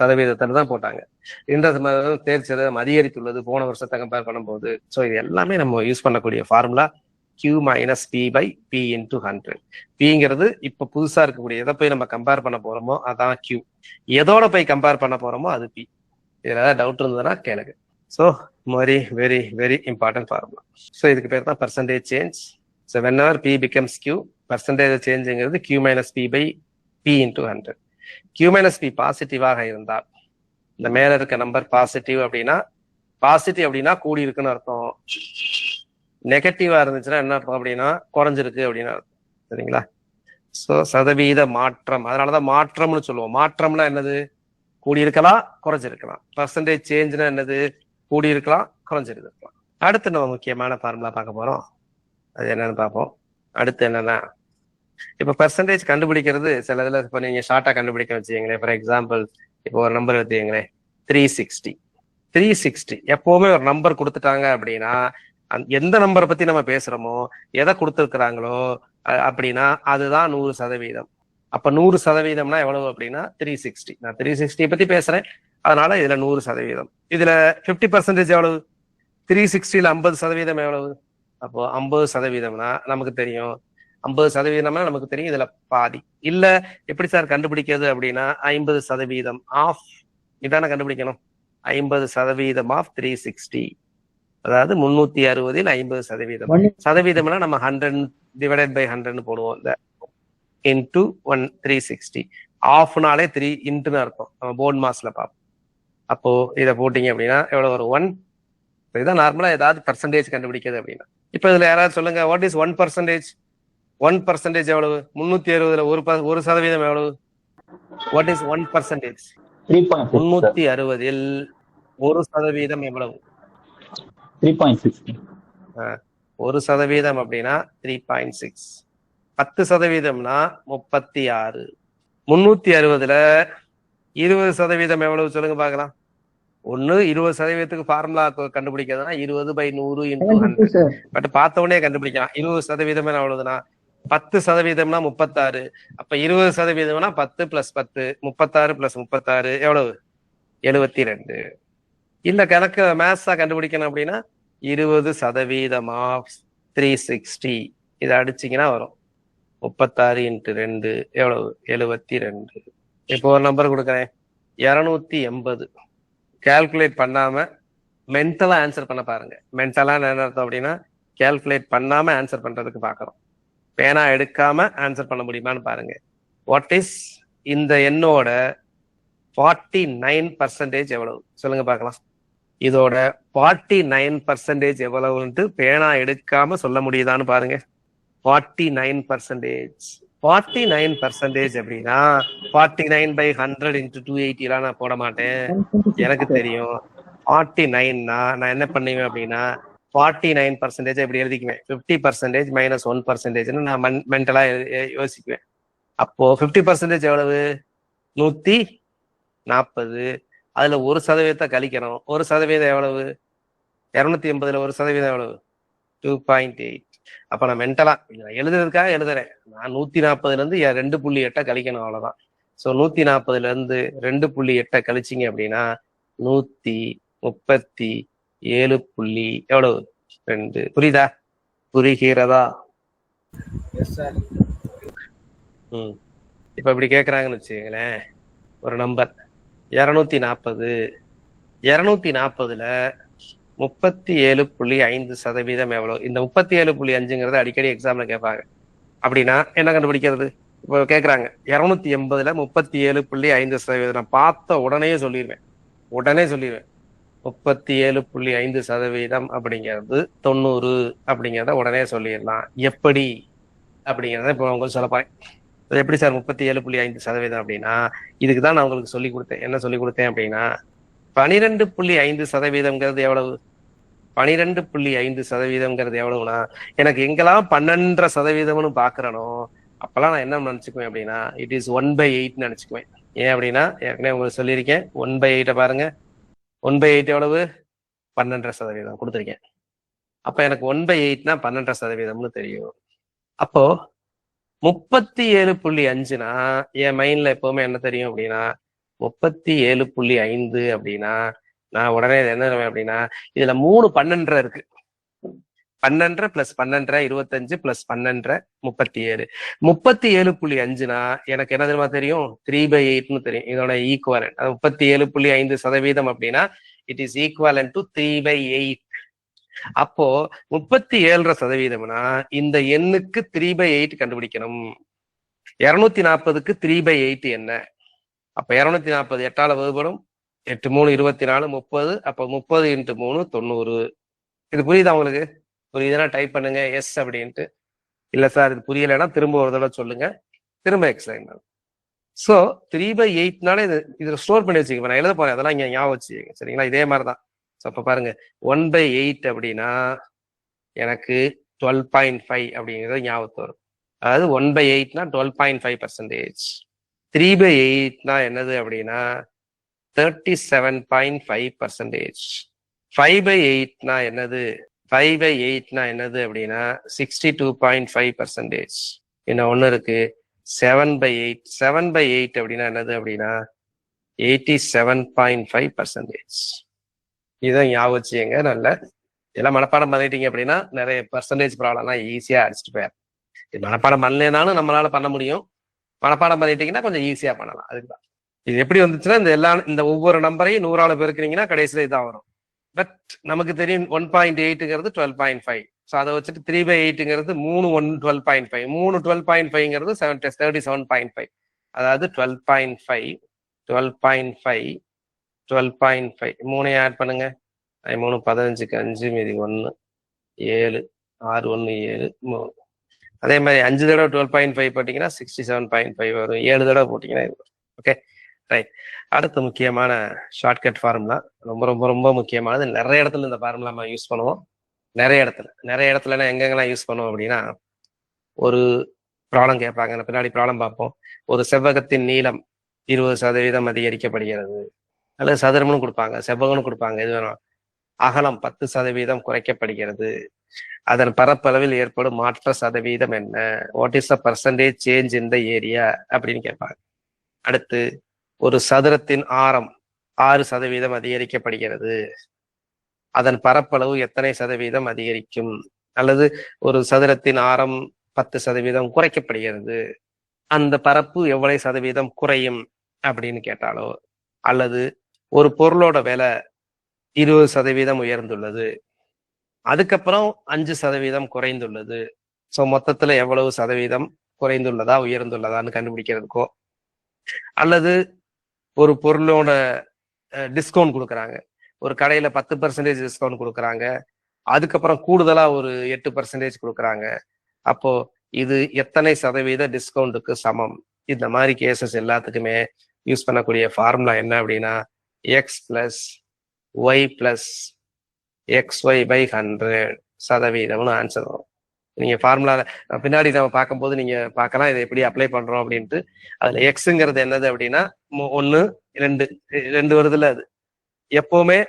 சதவீதத்துல தான் போட்டாங்க. இந்த தேர்ச்சி சதவீதம் அதிகரித்துள்ளது போன வருஷத்தை கம்பேர் பண்ணும்போது. ஸோ இது எல்லாமே நம்ம யூஸ் பண்ணக்கூடிய formula Q minus P by P into 100. Pங்கிறது இப்ப புதுசா இருக்கக்கூடிய எதை போய் நம்ம கம்பேர் பண்ண போறோமோ அதான் Q. எதோட போய் கம்பேர் பண்ண போறோமோ அது P. இதுல ஏதாவது டவுட் இருந்ததுன்னா கேளுங்க. So very very very important formula. So இதுக்கு பேர் தான் percentage change. So whenever P becomes Q, percentage சேஞ்சுங்கிறது Q minus P by P into 100. Q minus P பாசிட்டிவாக இருந்தால், இந்த மேல இருக்க நம்பர் பாசிட்டிவ் அப்படின்னா கூடி இருக்குன்னு அர்த்தம். நெகட்டிவா இருந்துச்சுன்னா என்ன அர்த்தம் அப்படின்னா குறைஞ்சிருக்கு அப்படின்னு அர்த்தம். சரிங்களா? ஸோ சதவீத மாற்றம், அதனாலதான் மாற்றம்னு சொல்லுவோம். மாற்றம்னா என்னது? கூடியிருக்கலாம், குறைஞ்சிருக்கலாம். பர்சன்டேஜ் சேஞ்ச்னா என்னது? கூடியிருக்கலாம், குறைஞ்சிருக்கலாம். அடுத்து நம்ம முக்கியமான ஃபார்முலா பார்க்க போறோம். அது என்னன்னு பார்ப்போம். அடுத்து என்னன்னா, இப்ப பெர்சன்டேஜ் கண்டுபிடிக்கிறது சில இதுல இப்ப நீங்க ஷார்ட்டா கண்டுபிடிக்க வச்சுக்கீங்களேன். ஃபார் எக்ஸாம்பிள், இப்போ ஒரு நம்பர் வச்சுக்கீங்களேன் 360. 360 எப்பவுமே ஒரு நம்பர் கொடுத்துட்டாங்க அப்படின்னா, எந்த நம்பரை பத்தி நம்ம பேசுறோமோ, எதை கொடுத்துருக்குறாங்களோ அப்படின்னா அதுதான் 100%. அப்ப 100%ம்னா எவ்வளவு அப்படின்னா 360. நான் 360 பத்தி பேசுறேன், அதனால இதுல 100%. இதுல 50% எவ்வளவு? 360ல 50% எவ்வளவு? அப்போ 50%ம்னா நமக்கு தெரியும். 50%ம்னா நமக்கு தெரியும் இதுல பாதி. இல்ல எப்படி சார் கண்டுபிடிக்கிறது அப்படின்னா 50% ஆஃப் இதான கண்டுபிடிக்கணும். 50% ஆஃப் 360, அதாவது 360ல் 50%. சதவீதம்னா நம்ம 100 டிவைடட் பை 100 போடுவோம். இந்த இன்டூ 360. ஆஃப்னாலே 3 இன்ட்டுன்னு அர்த்தம். நம்ம போர்ட் மாஸ்ல பார்ப்போம். அப்போ இதை போட்டீங்க அப்படின்னா எவ்வளவு வரும்? 1. இதுதான் நார்மலா ஏதாவது பர்சன்டேஜ் கண்டுபிடிக்கிறது அப்படின்னா. இப்ப இதுல யாராவது சொல்லுங்க, வாட் இஸ் 1%? 1% எவ்வளவு? 360ல 1% எவ்வளவு? What is 1%? 360ல் 1% எவ்வளவு? 3.6. 1% அப்படின்னா 3.6. 10%ம்னா 36. 360ல 20% எவ்வளவு சொல்லுங்க பார்க்கலாம். ஒண்ணு 20%க்கு ஃபார்முலா கண்டுபிடிக்கிறதுனா 20/100 × 100. பட் பார்த்த உடனே கண்டுபிடிக்கலாம். 20% எவ்வளவுனா 10%ம்னா 36. அப்ப 20%ம்னா 10 + 10, 36 + 36 எவ்வளவு? 72. இல்ல கணக்கு மேத்ஸா கண்டுபிடிக்கணும் அப்படின்னா 20% ஆஃப் 360 இதை அடிச்சீங்கன்னா வரும் 36 × 2 எவ்வளவு? 72. இப்போ ஒரு நம்பர் கொடுக்குறேன், 280. கால்குலேட் பண்ணாம மென்டலா ஆன்சர் பண்ண பாருங்க. மென்டலா என்ன அர்த்தம் அப்படின்னா கால்குலேட் பண்ணாம ஆன்சர் பண்றதுக்கு பாக்குறோம். பேனா எடுக்காம ஆன்சர் பண்ண முடியுமான்னு பாருங்க. வாட் இஸ் இந்த எண்ணோட 49% எவ்வளவு சொல்லுங்க பார்க்கலாம். இதோட 49% எவ்வளவுன்ட்டு பேனா எடுக்காம சொல்ல முடியுதான்னு பாருங்க. 49%. 49% அப்படின்னா 49/100 × 280 நான் போட மாட்டேன். எனக்கு தெரியும் 49னா நான் என்ன பண்ணுவேன் அப்படின்னா 49% இப்படி எழுதிக்குவேன். 50% - 1% நான் மென்டலா யோசிக்குவேன். அப்போ 50% எவ்வளவு? 140. அதுல 1% கழிக்கணும். 1% எவ்வளவு? 280ல 1% எவ்வளவு? 2.8. அப்ப நான் மென்டலா எழுதுறதுக்காக எழுதுறேன். நான் 140ல இருந்து 2.8 கழிக்கணும், அவ்வளவுதான். சோ 140ல இருந்து 2.8 கழிச்சிங்க அப்படின்னா 137. எவ்வளவு? 2. புரியுதா? புரிகிறதா? இப்ப இப்படி கேக்குறாங்கன்னு வச்சுக்கங்களேன். ஒரு நம்பர் 240. 240ல 37.5% எவ்வளவு? இந்த 37.5ங்கிறத அடிக்கடி எக்ஸாம்ல கேட்பாங்க. அப்படின்னா என்ன கண்டுபிடிக்கிறது? இப்போ கேக்குறாங்க 280ல 37.5%. நான் பார்த்த உடனே சொல்லிடுவேன். 37.5% அப்படிங்கிறது 90 அப்படிங்கிறத உடனே சொல்லிடலாம். எப்படி அப்படிங்கிறத இப்போ உங்களுக்கு சொல்ல போறேன். எப்படி சார் 37.5% அப்படின்னா, இதுக்குதான் நான் உங்களுக்கு சொல்லி கொடுத்தேன். என்ன சொல்லி கொடுத்தேன் அப்படின்னா 12.5%ங்கிறது எவ்வளவு? 12.5%ங்கிறது எவ்வளவுனா, எனக்கு எங்கெல்லாம் 12% பாக்குறனோ அப்பெல்லாம் நான் என்ன நினைச்சுக்குவேன் அப்படின்னா இட் இஸ் 1/8 நினைச்சுக்குவேன். ஏன் அப்படின்னா ஏற்கனவே உங்களுக்கு சொல்லியிருக்கேன். 1/8 பாருங்க. 1/8 எவ்வளவு? 12% கொடுத்துருக்கேன். அப்ப எனக்கு 1/8னா 12%ம்னு தெரியும். அப்போ 37.5னா என் மைண்ட்ல எப்பவுமே என்ன தெரியும் அப்படின்னா 37.5 அப்படின்னா நான் உடனே என்ன அப்படின்னா இதுல 3 12 இருக்கு. 12 + 12 25 + 12 37. 37.5னா எனக்கு என்ன தெரியுமா தெரியும்? 3/8ன்னு தெரியும். இதோட ஈக்குவலன்ட் 37.5% அப்படின்னா இட் இஸ் ஈக்குவலன்ட் டு 3/8. அப்போ 37%னா இந்த எண்ணுக்கு 3/8 கண்டுபிடிக்கணும். 240க்கு 3/8 என்ன? அப்ப 240 8ஆல வகுப்படும். 8 3 24 30. அப்ப 30 × 3 90. இது புரியுதா உங்களுக்கு? புரியுதுன்னா டைப் பண்ணுங்க எஸ் அப்படின்ட்டு. இல்ல சார் இது புரியலைன்னா திரும்ப ஒரு தடவை சொல்லுங்க. திரும்ப எக்ஸ்லைன் பண்ணும். ஸோ 3/8னால இதில் ஸ்டோர் பண்ணி வச்சுக்க, நான் எழுத போறேன், அதெல்லாம் இங்கே ஞாபகம் வச்சுக்கோங்க. சரிங்களா? இதே மாதிரி தான். ஸோ அப்போ பாருங்க 1/8 அப்படின்னா எனக்கு 12.5 அப்படிங்கிறது ஞாபகத்து வரும். அதாவது 1/8னா 12.5%. 3/8னா என்னது அப்படின்னா 37.5%. 5/8னா என்னது 5/8னா என்னது அப்படின்னா 62.5%. இன்னும் ஒன்று இருக்கு 7/8. 7/8 அப்படின்னா என்னது அப்படின்னா 87.5%. இதான் ஞாபகம் வச்சுங்க. நல்ல இதெல்லாம் மனப்பாடம் பண்ணிட்டீங்க அப்படின்னா நிறைய பர்சன்டேஜ் ப்ராப்ளம்லாம் ஈஸியா அடிச்சுட்டு போயிடும். இது மனப்பாடம் பண்ணலனாலும் நம்மளால பண்ண முடியும். மனப்பாடம் பண்ணிட்டீங்கன்னா கொஞ்சம் ஈஸியா பண்ணலாம். அதுக்குதான் இது எப்படி வந்துச்சுன்னா இந்த ஒவ்வொரு நம்பரையும் 100ஆல பெருக்குறீங்கன்னா கடைசியில இதான் வரும். பட் நமக்கு தெரியும் 1.8ங்கிறது 12.5. ஸோ அதை வச்சுட்டு 3/8ங்கிறது 3 1 12.5. 3 12.5ங்கிறது 37.5. அதாவது 12.5 12.5 12.5 மூணையும் ஆட் பண்ணுங்க. 3 15க்கு 5 மீதி 1 7 6 1 7 3. அதே மாதிரி 5 தடவை 12.5 போட்டீங்கன்னா 67.5 வரும். 7 தடவை போட்டீங்கன்னா இது வரும். Okay right. அடுத்த முக்கியமான ஷார்ட்கட் ஃபார்முலா, ரொம்ப ரொம்ப ரொம்ப முக்கியமானது. நிறைய இடத்துல இந்த ஃபார்முலா நம்ம யூஸ் பண்ணுவோம். நிறைய இடத்துல எங்கெங்கெல்லாம் யூஸ் பண்ணுவோம் அப்படின்னா, ஒரு ப்ராப்ளம் கேட்பாங்க, பின்னாடி ப்ராப்ளம் பார்ப்போம். ஒரு செவ்வகத்தின் நீளம் 20% அதிகரிக்கப்படுகிறது, அல்லது சதுரம்னு கொடுப்பாங்க, செவ்வகம்னு கொடுப்பாங்க, எது வேணும். அகலம் 10% குறைக்கப்படுகிறது, அதன் பரப்பளவில் ஏற்படும் மாற்ற சதவீதம் என்ன, what is the percentage change in the area அப்படின்னு கேட்பாங்க. அடுத்து ஒரு சதுரத்தின் ஆரம் 6% அதிகரிக்கப்படுகிறது, அதன் பரப்பளவு எத்தனை சதவீதம் அதிகரிக்கும், அல்லது ஒரு சதுரத்தின் ஆரம் 10% குறைக்கப்படுகிறது, அந்த பரப்பு எவ்வளவு சதவீதம் குறையும் அப்படின்னு கேட்டாலோ, அல்லது ஒரு பொருளோட விலை 20% உயர்ந்துள்ளது, அதுக்கப்புறம் 5% குறைந்துள்ளது, ஸோ மொத்தத்துல எவ்வளவு சதவீதம் குறைந்துள்ளதா உயர்ந்துள்ளதான்னு கண்டுபிடிக்கிறதுக்கோ, அல்லது ஒரு பொருளோட டிஸ்கவுண்ட் கொடுக்குறாங்க, ஒரு கடையில 10% டிஸ்கவுண்ட் கொடுக்குறாங்க, அதுக்கப்புறம் கூடுதலா ஒரு 8% கொடுக்குறாங்க, அப்போ இது எத்தனை சதவீத டிஸ்கவுண்ட்டுக்கு சமம். இந்த மாதிரி கேசஸ் எல்லாத்துக்குமே யூஸ் பண்ணக்கூடிய ஃபார்முலா என்ன அப்படின்னா X plus Y plus XY/100 answer வரும். நீங்க ஃபார்முலா பின்னாடி நம்ம பார்க்கும்போது நீங்க பார்க்கலாம் இதை எப்படி அப்ளை பண்றோம் அப்படின்ட்டு. அதுல எக்ஸுங்கிறது என்னது அப்படின்னா 1 2 வருதுல, அது எப்பவுமே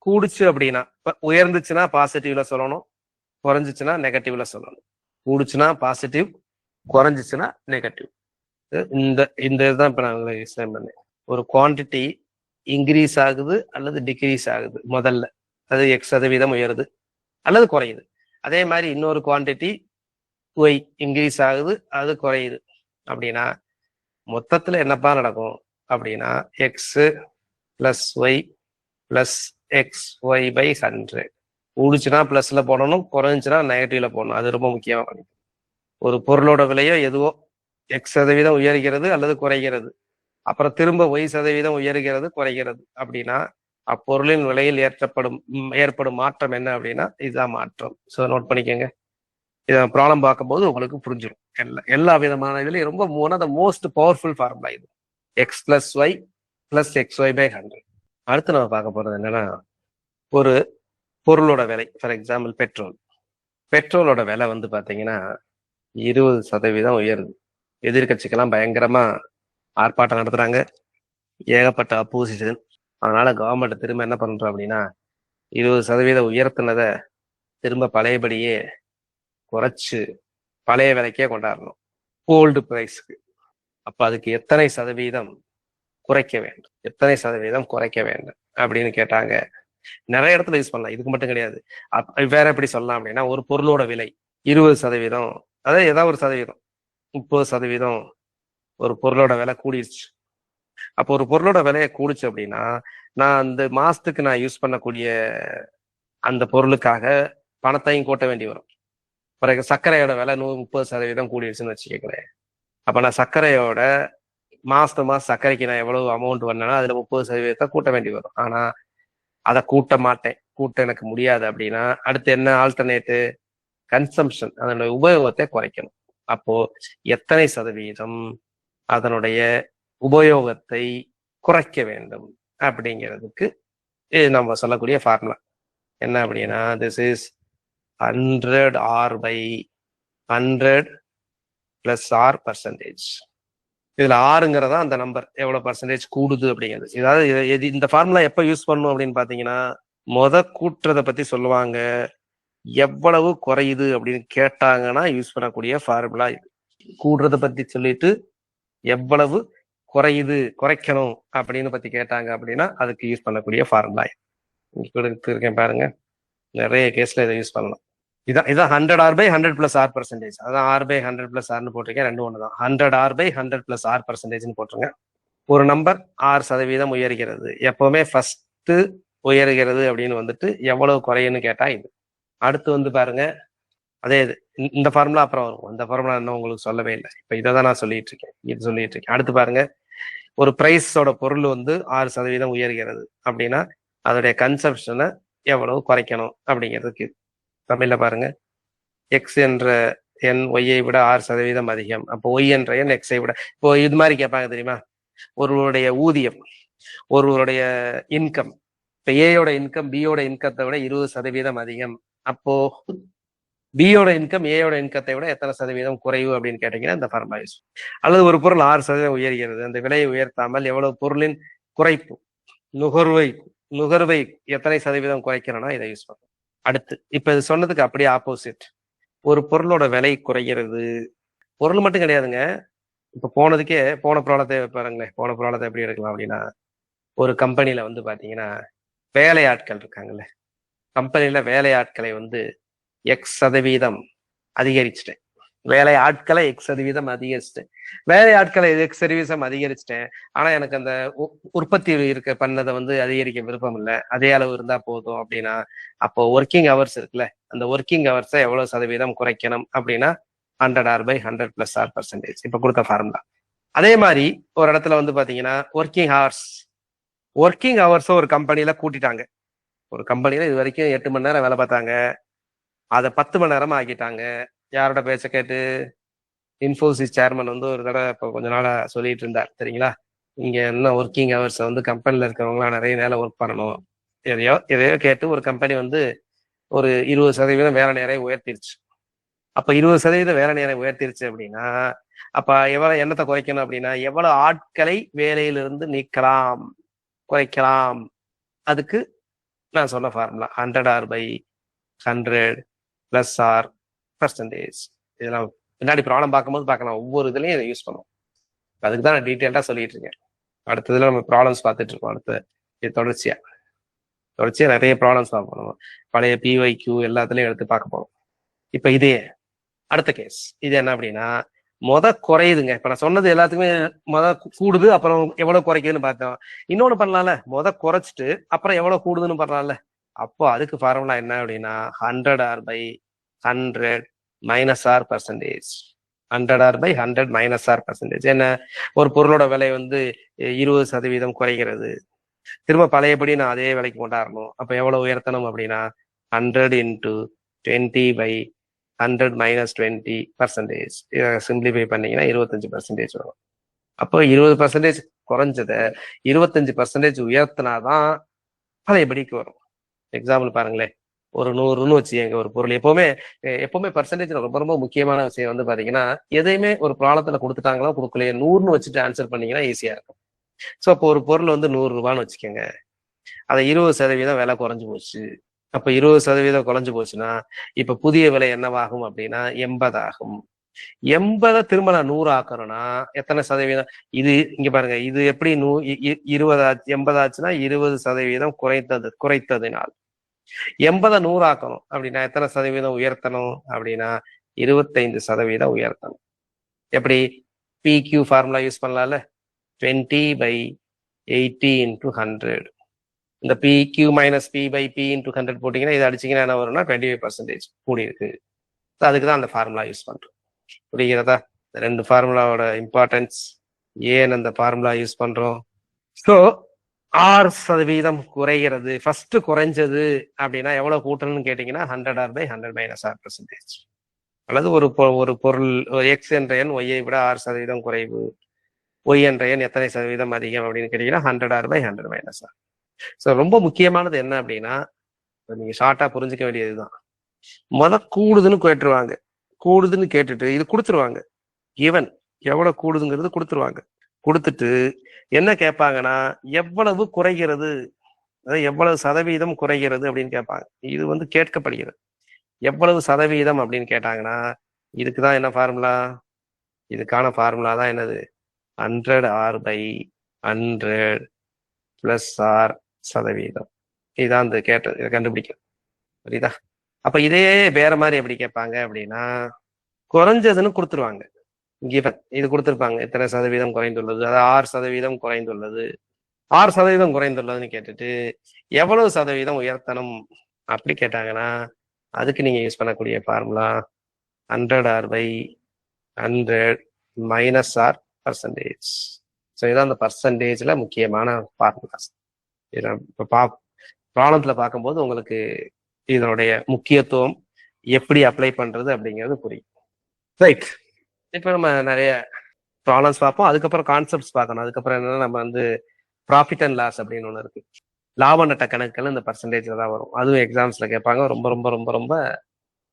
கூடுச்சு அப்படின்னா உயர்ந்துச்சுன்னா பாசிட்டிவ்ல சொல்லணும், குறைஞ்சிச்சுன்னா நெகட்டிவ்ல சொல்லணும். கூடுச்சுன்னா பாசிட்டிவ், குறைஞ்சிச்சுன்னா நெகட்டிவ். இந்த இதுதான் இப்ப நான் எக்ஸ்பிளைன் பண்ணேன். ஒரு குவான்டிட்டி இன்க்ரீஸ் ஆகுது அல்லது டிக்ரீஸ் ஆகுது, முதல்ல அது X% உயருது அல்லது குறையுது. அதே மாதிரி இன்னொரு குவான்டிட்டி ஒய் இன்க்ரீஸ் ஆகுது, அது குறையுது அப்படின்னா மொத்தத்துல என்னப்பா நடக்கும் அப்படின்னா X plus Y plus XY/100. கூடுச்சுன்னா பிளஸ்ல போடணும், குறைஞ்சுன்னா நெகட்டிவ்ல போடணும். அது ரொம்ப முக்கியமா. ஒரு பொருளோட விலையோ எதுவோ X% உயர்கிறது அல்லது குறைகிறது, அப்புறம் திரும்ப Y% உயர்கிறது குறைகிறது அப்படின்னா அப்பொருளின் விலையில் ஏற்படும் மாற்றம் என்ன அப்படின்னா இதுதான் மாற்றம். ஸோ நோட் பண்ணிக்கோங்க. இதை ப்ராப்ளம் பார்க்கும்போது உங்களுக்கு புரிஞ்சிடும். எல்லா விதமான இதுலையும் ரொம்ப one of the most powerful formula இது, X + Y + XY/100. அடுத்து நம்ம பார்க்க போறது என்னன்னா, ஒரு பொருளோட விலை, ஃபார் எக்ஸாம்பிள் பெட்ரோலோட விலை வந்து பாத்தீங்கன்னா 20% உயருது. எதிர்கட்சிக்கெல்லாம் பயங்கரமா ஆர்ப்பாட்டம் நடத்துறாங்க, ஏகப்பட்ட அப்போசிஷன். அதனால கவர்மெண்ட் திரும்ப என்ன பண்றோம் அப்படின்னா 20% உயர்த்தினதை திரும்ப பழையபடியே குறைச்சு பழைய விலைக்கே கொண்டாடணும், ஓல்டு பிரைஸ்க்கு. அப்ப அதுக்கு எத்தனை சதவீதம் குறைக்க வேண்டும், எத்தனை சதவீதம் குறைக்க வேண்டும் அப்படின்னு கேட்டாங்க. நிறைய இடத்துல யூஸ் பண்ணலாம், இதுக்கு மட்டும் கிடையாது. வேற எப்படி சொல்லலாம் அப்படின்னா, ஒரு பொருளோட விலை 20%, அதாவது ஏதாவது ஒரு சதவீதம் 30% ஒரு பொருளோட விலை கூடிருச்சு. அப்போ ஒரு பொருளோட விலையை கூடுச்சு அப்படின்னா நான் அந்த மாசத்துக்கு நான் யூஸ் பண்ணக்கூடிய அந்த பொருளுக்காக பணத்தையும் கூட்ட வேண்டி வரும். பிறகு சர்க்கரையோட விலை 30% கூடிருச்சுன்னு வச்சுக்கோங்களேன். அப்ப நான் சர்க்கரையோட மாசம் சர்க்கரைக்கு நான் எவ்வளவு அமௌண்ட் வந்தேன்னா அதுல 30% கூட்ட வேண்டி வரும். ஆனா அதை கூட்ட மாட்டேன், கூட்ட எனக்கு முடியாது அப்படின்னா அடுத்து என்ன ஆல்டர்னேட்டு, கன்சம்ஷன், அதனுடைய உபயோகத்தை குறைக்கணும். அப்போ எத்தனை சதவீதம் அதனுடைய உபயோகத்தை குறைக்க வேண்டும் அப்படிங்கிறதுக்கு இது நம்ம சொல்லக்கூடிய ஃபார்முலா என்ன அப்படின்னா, this is 100R by 100 plus R percentage. இதுல ஆறுங்கிறதா அந்த நம்பர் எவ்வளவு பர்சன்டேஜ் கூடுது அப்படிங்கிறது. இதாவது இந்த ஃபார்முலா எப்ப யூஸ் பண்ணணும் அப்படின்னு பாத்தீங்கன்னா, கூட்டுறதை பத்தி சொல்லுவாங்க, எவ்வளவு குறையுது அப்படின்னு கேட்டாங்கன்னா யூஸ் பண்ணக்கூடிய ஃபார்முலா இது. கூடுறதை பத்தி சொல்லிட்டு எவ்வளவு குறைக்கணும் அப்படின்னு பத்தி கேட்டாங்க அப்படின்னா அதுக்கு யூஸ் பண்ணக்கூடிய ஃபார்முலா இங்க கொடுத்துருக்கேன் பாருங்க. நிறைய கேஸ்ல இதை யூஸ் பண்ணலாம். இதான் 100R by 100 plus R percentage. அதான் R by 100 plus Rன்னு போட்டிருக்கேன். ரெண்டு ஒன்று தான். 100R by 100 plus R percentageன்னு போட்டிருங்க. ஒரு நம்பர் 6% உயர்கிறது, எப்பவுமே ஃபர்ஸ்ட் உயர்கிறது அப்படின்னு வந்துட்டு எவ்வளவு குறையுன்னு கேட்டா இது. அடுத்து பாருங்க, அதே இது இந்த ஃபார்முலா அப்புறம் வரும். இந்த ஃபார்முலா இன்னும் உங்களுக்கு சொல்லவே இல்லை. இப்ப இதை தான் நான் சொல்லிட்டு இருக்கேன். அடுத்து பாருங்க, ஒரு பிரைஸோட பொருள் 6% உயர்கிறது அப்படின்னா அதோடைய கன்சப்ஷனை எவ்வளவு குறைக்கணும் அப்படிங்கிறதுக்கு. தமிழ்ல பாருங்க, எக்ஸ் என்ற எண் ஒய்யை விட 6% அதிகம். அப்போ ஒய் என்ற எண் எக்ஸை விட, இப்போ இது மாதிரி கேட்பாங்க தெரியுமா, ஒருவருடைய ஊதியம், ஒருவருடைய இன்கம், இப்ப ஏயோட இன்கம் பியோட இன்கத்தை விட 20% அதிகம். அப்போ பியோட இன்கம் ஏயோட இன்கத்தை விட எத்தனை சதவீதம் குறைவு அப்படின்னு கேட்டீங்கன்னா இந்த ஃபார்முலா யூஸ். அல்லது ஒரு பொருள் 6% உயர்கிறது, அந்த விலையை உயர்த்தாமல் எவ்வளவு பொருளின் குறைப்பு, நுகர்வை எத்தனை சதவீதம் குறைக்கிறோம்னா இதை யூஸ் பண்ணும். அடுத்து இப்ப இது சொன்னதுக்கு அப்படியே ஆப்போசிட், ஒரு பொருளோட விலை குறைகிறது. பொருள் மட்டும் கிடையாதுங்க, இப்ப போன ப்ராப்ளத்தை பாருங்களேன். போன ப்ராப்ளத்தை எப்படி எடுக்கலாம் அப்படின்னா, ஒரு கம்பெனில பாத்தீங்கன்னா வேலையாட்கள் இருக்காங்கல்ல, கம்பெனில வேலையாட்களை X% அதிகரிச்சுட்டேன், வேலை ஆட்களை X% அதிகரிச்சிட்டேன், வேலை ஆட்களை X% அதிகரிச்சிட்டேன். ஆனா எனக்கு அந்த உற்பத்தி பண்ணதை அதிகரிக்க விருப்பம் இல்லை, அதே அளவு இருந்தா போதும் அப்படின்னா, அப்போ ஒர்க்கிங் ஹவர்ஸ் இருக்குல்ல, அந்த ஒர்க்கிங் ஹவர்ஸை எவ்வளவு சதவீதம் குறைக்கணும் அப்படின்னா 100R by 100 plus R percentage. இப்ப கொடுத்த ஃபார்முலா. அதே மாதிரி ஒரு இடத்துல பாத்தீங்கன்னா ஒர்க்கிங் ஹவர்ஸ் ஒரு கம்பெனில கூட்டிட்டாங்க. ஒரு கம்பெனில இது வரைக்கும் 8 மணி நேரம் வேலை பார்த்தாங்க, அதை 10 மணி நேரமா ஆக்கிட்டாங்க. யாரோட பேச்ச கேட்டு? இன்ஃபோசிஸ் சேர்மன் ஒரு தடவை இப்ப கொஞ்ச நாளா சொல்லிட்டு இருந்தார் தெரியுங்களா, இங்க என்ன ஒர்க்கிங் ஹவர்ஸ் கம்பெனில இருக்கிறவங்களாம் நிறைய நேரம் ஒர்க் பண்ணணும், எதையோ கேட்டு ஒரு கம்பெனி ஒரு 20% வேலை நேரம் உயர்த்திருச்சு. அப்ப 20% வேலை நேரம் உயர்த்திருச்சு அப்படின்னா அப்ப எவ்வளவு எண்ணத்தை குறைக்கணும் அப்படின்னா எவ்வளவு ஆட்களை வேலையிலிருந்து நீக்கலாம், குறைக்கலாம். அதுக்கு நான் சொன்ன formula 100R by 100 plus R percentage. இதெல்லாம் பின்னாடி ப்ராப்ளம் பார்க்கும்போது பார்க்கலாம், ஒவ்வொரு இதுலையும் இதை யூஸ் பண்ணுவோம். அதுக்கு தான் நான் டீட்டெயில்டா சொல்லிட்டு இருக்கேன். அடுத்ததுல நம்ம ப்ராப்ளம்ஸ் பார்த்துட்டு இருக்கோம். அடுத்து தொடர்ச்சியா நிறைய ப்ராப்ளம்ஸ் பார்ப்போம். பழைய PYQ எல்லாத்துலயும் எடுத்து பார்க்க போறோம். இப்ப இதே அடுத்த கேஸ், இது என்ன அப்படின்னா குறையுதுங்க. இப்ப நான் சொன்னது எல்லாத்துக்குமே கூடுது, அப்புறம் எவ்வளவு குறைக்குதுன்னு பார்த்தோம். இன்னொன்னு பண்ணலாம்ல, குறைச்சிட்டு அப்புறம் எவ்வளவு கூடுதுன்னு பண்ணலாம்ல. அப்போ அதுக்கு ஃபார்முலா என்ன அப்படின்னா 100R by 100 minus R percentage. 100R by 100 minus R percentage. என்ன, ஒரு பொருளோட விலை 20% குறைகிறது, திரும்ப பழையபடி நான் அதே விலைக்கு கொண்டாடணும். அப்ப எவ்வளவு உயர்த்தணும் அப்படின்னா 100 into 20 by 100 minus 20%. இதை சிம்பிளிஃபை பண்ணீங்கன்னா 25% வரும். அப்போ 20% குறைஞ்சத 25% உயர்த்தினாதான் பழையபடிக்கு வரும். எக்ஸாம்பிள் பாருங்களேன், ஒரு 100ன்னு வச்சுக்கோங்க. ஒரு பொருள் எப்பவுமே பர்சன்டேஜ் ரொம்ப ரொம்ப முக்கியமான விஷயம் பாத்தீங்கன்னா, எதையுமே ஒரு ப்ராப்ளத்துல கொடுத்துட்டாங்களோ கொடுக்கலையே 100ன்னு வச்சுட்டு ஆன்சர் பண்ணீங்கன்னா ஈஸியா இருக்கும். ஸோ அப்போ ஒரு பொருள் 100 ரூபான்னு வச்சுக்கோங்க, அதை 20% விலை குறைஞ்சு போச்சு. அப்ப 20% குறைஞ்சு போச்சுன்னா இப்ப புதிய விலை என்னவாகும் அப்படின்னா 80 ஆகும். 80 திரும்ப நான் 100 ஆக்கணும்னா எத்தனை சதவீதம்? இது இங்க பாருங்க, இது எப்படி 80 ஆச்சுன்னா 20% குறைத்ததினால் 80 100 ஆக்கணும் அப்படின்னா எத்தனை சதவீதம் உயர்த்தணும் அப்படின்னா 25% உயர்த்தணும். எப்படி? PQ ஃபார்முலா யூஸ் பண்ணலாம்ல, 20 by 80 into 100. இந்த PQ minus P by P into 100 போட்டீங்கன்னா இது அடிச்சீங்கன்னா என்ன வரும்னா 25% கூடி இருக்கு. அதுக்கு தான் அந்த ஃபார்முலா யூஸ் பண்றோம். புரிகிறதா? ரெண்டு ஃபார்முலாவோட இம்பார்ட்டன்ஸ், ஏன் அந்த ஃபார்முலா யூஸ் பண்றோம். ஸோ 6% குறைகிறது, ஃபர்ஸ்ட் குறைஞ்சது அப்படின்னா எவ்வளவு கூட்டணும்னு கேட்டீங்கன்னா 100R by 100 minus R percentage. அல்லது ஒரு பொருள் எக்ஸ் என்ற எண் ஒய்யை விட 6% குறைவு, ஒய் என்ற எண் எத்தனை சதவீதம் அதிகம் அப்படின்னு கேட்டீங்கன்னா 100r/100 - r. ஸோ ரொம்ப முக்கியமானது என்ன அப்படின்னா, நீங்க ஷார்ட்டா புரிஞ்சுக்க வேண்டியதுதான். கூடுதுன்னு கேட்டுருவாங்க. கூடுதுன்னு கேட்டுட்டு இது கொடுத்துருவாங்க. ஈவன் எவ்வளவு கூடுதுங்கிறது கொடுத்துருவாங்க. கொடுத்துட்டு என்ன கேட்பாங்கன்னா, எவ்வளவு குறைகிறது, அதாவது எவ்வளவு சதவீதம் குறைகிறது அப்படின்னு கேட்பாங்க. இது கேட்கப்படுகிறது. எவ்வளவு சதவீதம் அப்படின்னு கேட்டாங்கன்னா, இதுக்குதான் என்ன ஃபார்முலா? இதுக்கான ஃபார்முலா தான் என்னது? 100r/100 + r சதவீதம். இதான் இதை கண்டுபிடிக்கும். புரியுதா? அப்ப இதே வேற மாதிரி எப்படி கேட்பாங்க அப்படின்னா, குறைஞ்சதுன்னு கொடுத்துருவாங்க. கிவன் இது கொடுத்துருப்பாங்க, இத்தனை சதவீதம் குறைந்துள்ளது, அதாவது 6% குறைந்துள்ளது. 6% குறைந்துள்ளதுன்னு கேட்டுட்டு எவ்வளவு சதவீதம் உயர்த்தணும் அப்படி கேட்டாங்கன்னா, அதுக்கு நீங்க யூஸ் பண்ணக்கூடிய formula 100r/100 - r percentage. So இதான் அந்த பர்சன்டேஜ்ல முக்கியமான ஃபார்முலாஸ். இதை இப்போ ப்ராப்ளத்துல பார்க்கும்போது உங்களுக்கு இதனுடைய முக்கியத்துவம் எப்படி அப்ளை பண்றது அப்படிங்கிறது புரியும். ரைட், இப்போ நம்ம நிறைய ப்ராப்ளம்ஸ் பார்ப்போம். அதுக்கப்புறம் கான்செப்ட்ஸ் பார்க்கணும். அதுக்கப்புறம் என்னன்னா, நம்ம ப்ராஃபிட் அண்ட் லாஸ் அப்படின்னு ஒன்று இருக்கு. லாப நட்ட கணக்குகள் இந்த பர்சன்டேஜ்ல தான் வரும். அதுவும் எக்ஸாம்ஸ்ல கேட்பாங்க. ரொம்ப ரொம்ப ரொம்ப ரொம்ப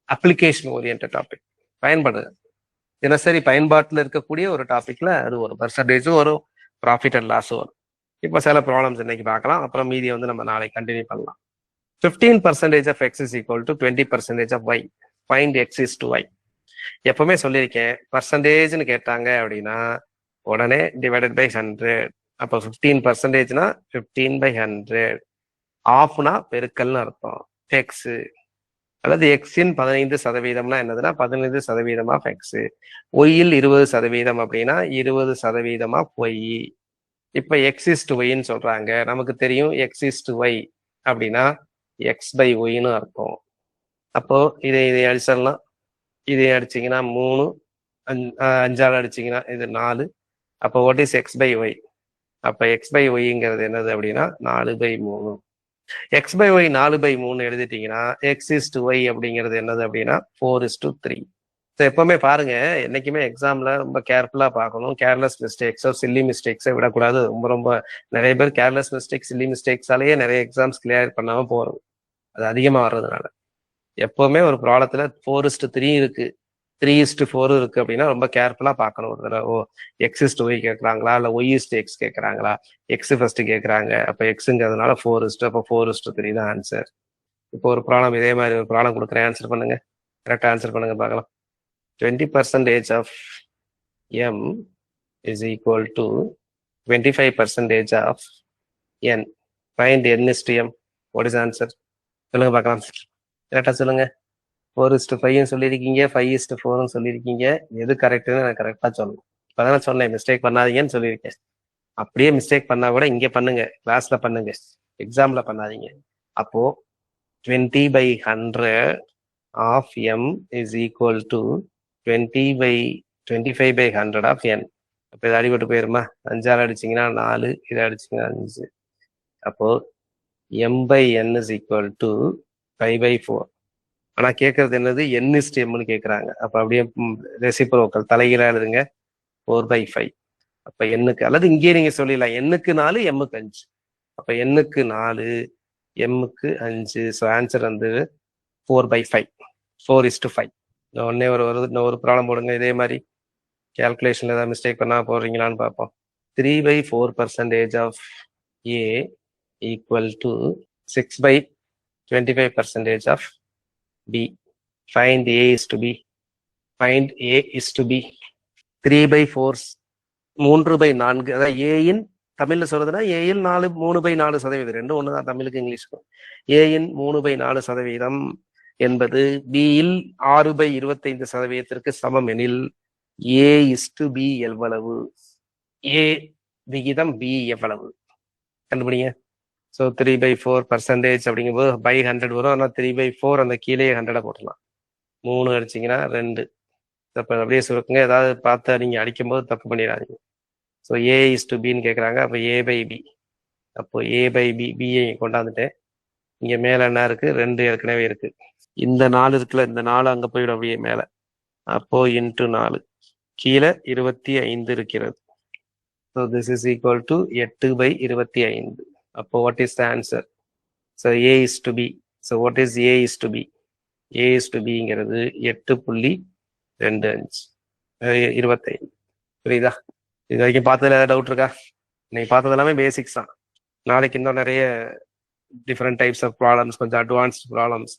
அப்ளிகேஷன் ஓரியன்ட் டாபிக். பயன்படுது, தினசரி பயன்பாட்டில் இருக்கக்கூடிய ஒரு டாபிக்ல அது ஒரு பர்சன்டேஜும் வரும், ப்ராஃபிட் அண்ட் லாஸும் வரும். இப்போ சில ப்ராப்ளம்ஸ் இன்னைக்கு பார்க்கலாம். அப்புறம் மீதியை நம்ம நாளைக்கு கண்டினியூ பண்ணலாம். 15% of x is equal to 20% of y. Find x is to y. எப்பவுமே சொல்லியிருக்கேன், பர்சன்டேஜ்னு கேட்டாங்க அப்படின்னா உடனே டிவைடட் பை 100. அப்போ 15%னா 15/100. ஆஃப்னா பெருக்கல்னு அர்த்தம். எக்ஸ் அல்லது எக்ஸின் 15% என்னதுன்னா 15% ஆஃப் எக்ஸ். ஒய்யில் 20% அப்படின்னா 20% ஆஃப் ஒய். இப்ப எக்ஸ் இஸ் டு ஒய்ன்னு சொல்றாங்க. நமக்கு தெரியும் எக்ஸ் இஸ் டு ஒய் அப்படின்னா x/yன்னு அர்த்தம். அப்போ இதை அடிச்சிடலாம். இதை அடிச்சிங்கன்னா 3, 5 அடிச்சிங்கன்னா இது 4. அப்போ வாட் இஸ் x/y? அப்போ x/yங்கிறது என்னது அப்படின்னா 4/3. x/y 4/3 எழுதிட்டீங்கன்னா x is to y அப்படிங்கிறது என்னது அப்படின்னா 4:3. ஸோ எப்பவுமே பாருங்க, என்னைக்குமே எக்ஸாம்ல ரொம்ப கேர்ஃபுல்லா பார்க்கணும். கேர்லெஸ் மிஸ்டேக்ஸோ சில்லி மிஸ்டேக்ஸோ விடக்கூடாது. ரொம்ப ரொம்ப நிறைய பேர் கேர்லெஸ் மிஸ்டேக்ஸ் சில்லி மிஸ்டேக்ஸாலேயே நிறைய எக்ஸாம்ஸ் கிளியர் பண்ணாம போறது, அது அதிகமா வர்றதுனால. எப்பவுமே ஒரு ப்ராப்ளத்துல 4:3 இருக்கு, 3:4 இருக்கு அப்படின்னா ரொம்ப கேர்ஃபுல்லா பார்க்கணும். ஒரு தடவை x is to y கேட்கறாங்களா இல்ல y is to x கேட்கறாங்களா, எக்ஸ் ஃபர்ஸ்ட் கேட்கறாங்க, அப்ப எக்ஸுங்கிறதுனால 4:, அப்போ 4:3 தான் ஆன்சர். இப்போ ஒரு ப்ராப்ளம் இதே மாதிரி ஒரு ப்ராப்ளம் கொடுக்குறேன், ஆன்சர் பண்ணுங்க. கரெக்டா ஆன்சர் பண்ணுங்க பார்க்கலாம். 20% of m is equal to 25% of n. Find n is to m. What is answer? சொல்லுங்க பார்க்கலாம். கரெக்டா சொல்லுங்க. 4:5 சொல்லியிருக்கீங்க, 5:4 சொல்லியிருக்கீங்க. எது கரெக்ட்னு எனக்கு கரெக்டா சொல்லணும். இப்பதான் சொன்னேன் மிஸ்டேக் பண்ணாதீங்கன்னு சொல்லியிருக்கேன். அப்படியே மிஸ்டேக் பண்ணா கூட இங்க பண்ணுங்க, கிளாஸ்ல பண்ணுங்க, எக்ஸாம்ல பண்ணாதீங்க. அப்போ 20/100 of m is equal to 25/100 of n. அப்ப இது அடிபட்டு போயிருமா? 5 அடிச்சிங்கன்னா 4, இதை அடிச்சிங்கன்னா 5. அப்போ m/n is equal to 5/4. ஆனா கேட்கறது என்னது? n is to mன்னு கேட்கறாங்க. அப்ப அப்படியே ரெசிப்ரோக்கல் தலைகீழா எழுதுங்க, 4/5. அப்ப எண்ணுக்கு, அல்லது இங்கே நீங்க சொல்லிடலாம் எண்ணுக்கு 4 எம்முக்கு 5. அப்ப எண்ணுக்கு 4 எம்முக்கு 5. So answer 4/5. 4:5. ஒன்னே ஒரு ப்ராப்ளம் போடுங்க. இதே மாதிரி கேல்குலேஷன்ல ஏதாவது மிஸ்டேக் பண்ணா போடுறீங்களான்னு பார்ப்போம். 3/4% of a equal to 6/25% of b. Find a is to b. Find a is to b. 3/4, 3/4. அதாவது ஏயின் தமிழ்ல சொல்றதுன்னா ஏயில் 3/4%. ரெண்டும் ஒண்ணுதான் தமிழுக்கு இங்கிலீஷ்க்கும். ஏயின் 3/4% என்பது பியில் 6/25% சமம் எனில் ஏ இஸ் டு பி எவ்வளவு? ஏ விகிதம் பி எவ்வளவு கண்டுபிடிங்க. ஸோ 3/4% அப்படிங்கும்போது by 100 வரும். ஆனால் 3/4 அந்த கீழே 100 போட்டலாம். 3 அடிச்சிங்கன்னா 2. அப்போ அப்படியே சுருக்குங்க. ஏதாவது பார்த்து நீங்க அடிக்கும் போது தப்பு பண்ணிடாதீங்க. ஸோ ஏ இஸ் டு பின்னு கேட்குறாங்க. அப்போ a/b. அப்போ a/b, பிஏ கொண்டாந்துட்டேன். இங்க மேல என்ன இருக்கு? 2 ஏற்கனவே இருக்கு. இந்த 4 இருக்குல்ல, இந்த 4 அங்க போயிடும் அப்படியே மேல. அப்போ இன்ட்டு 4 கீழே 25 இருக்கிறது. So this is equal to 8/25. அப்போ what is the answer? So A is to B. So what is A is to B? A is to பிங்கிறது 8.25 25. புரியுதா? இது வரைக்கும் பார்த்ததுல ஏதாவது டவுட் இருக்கா? இன்னைக்கு பார்த்தது எல்லாமே பேசிக்ஸ் தான். நாளைக்கு இன்னும் நிறைய டிஃப்ரெண்ட் டைப்ஸ் ஆஃப் ப்ராப்ளம்ஸ், கொஞ்சம் அட்வான்ஸ்டு ப்ராப்ளம்ஸ்,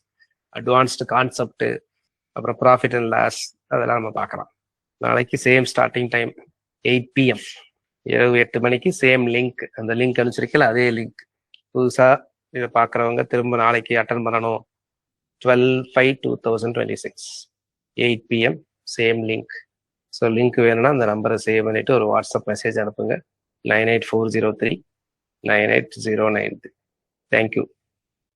அட்வான்ஸ்டு கான்செப்ட், அப்புறம் ப்ராஃபிட் அண்ட் லாஸ், அதெல்லாம் நம்ம பார்க்கலாம். நாளைக்கு சேம் ஸ்டார்டிங் டைம் 8 PM, இரவு 8 மணிக்கு சேம் லிங்க். அந்த லிங்க் அனுப்பிச்சிருக்கல, அதே லிங்க். புதுசா இதை பார்க்குறவங்க திரும்ப நாளைக்கு அட்டன் பண்ணணும். 12/5/2026 8 PM same link. So link வேணும்னா அந்த நம்பரை சேவ் பண்ணிட்டு ஒரு வாட்ஸ்அப் மெசேஜ் அனுப்புங்க. 98403 98093. தேங்க்யூ.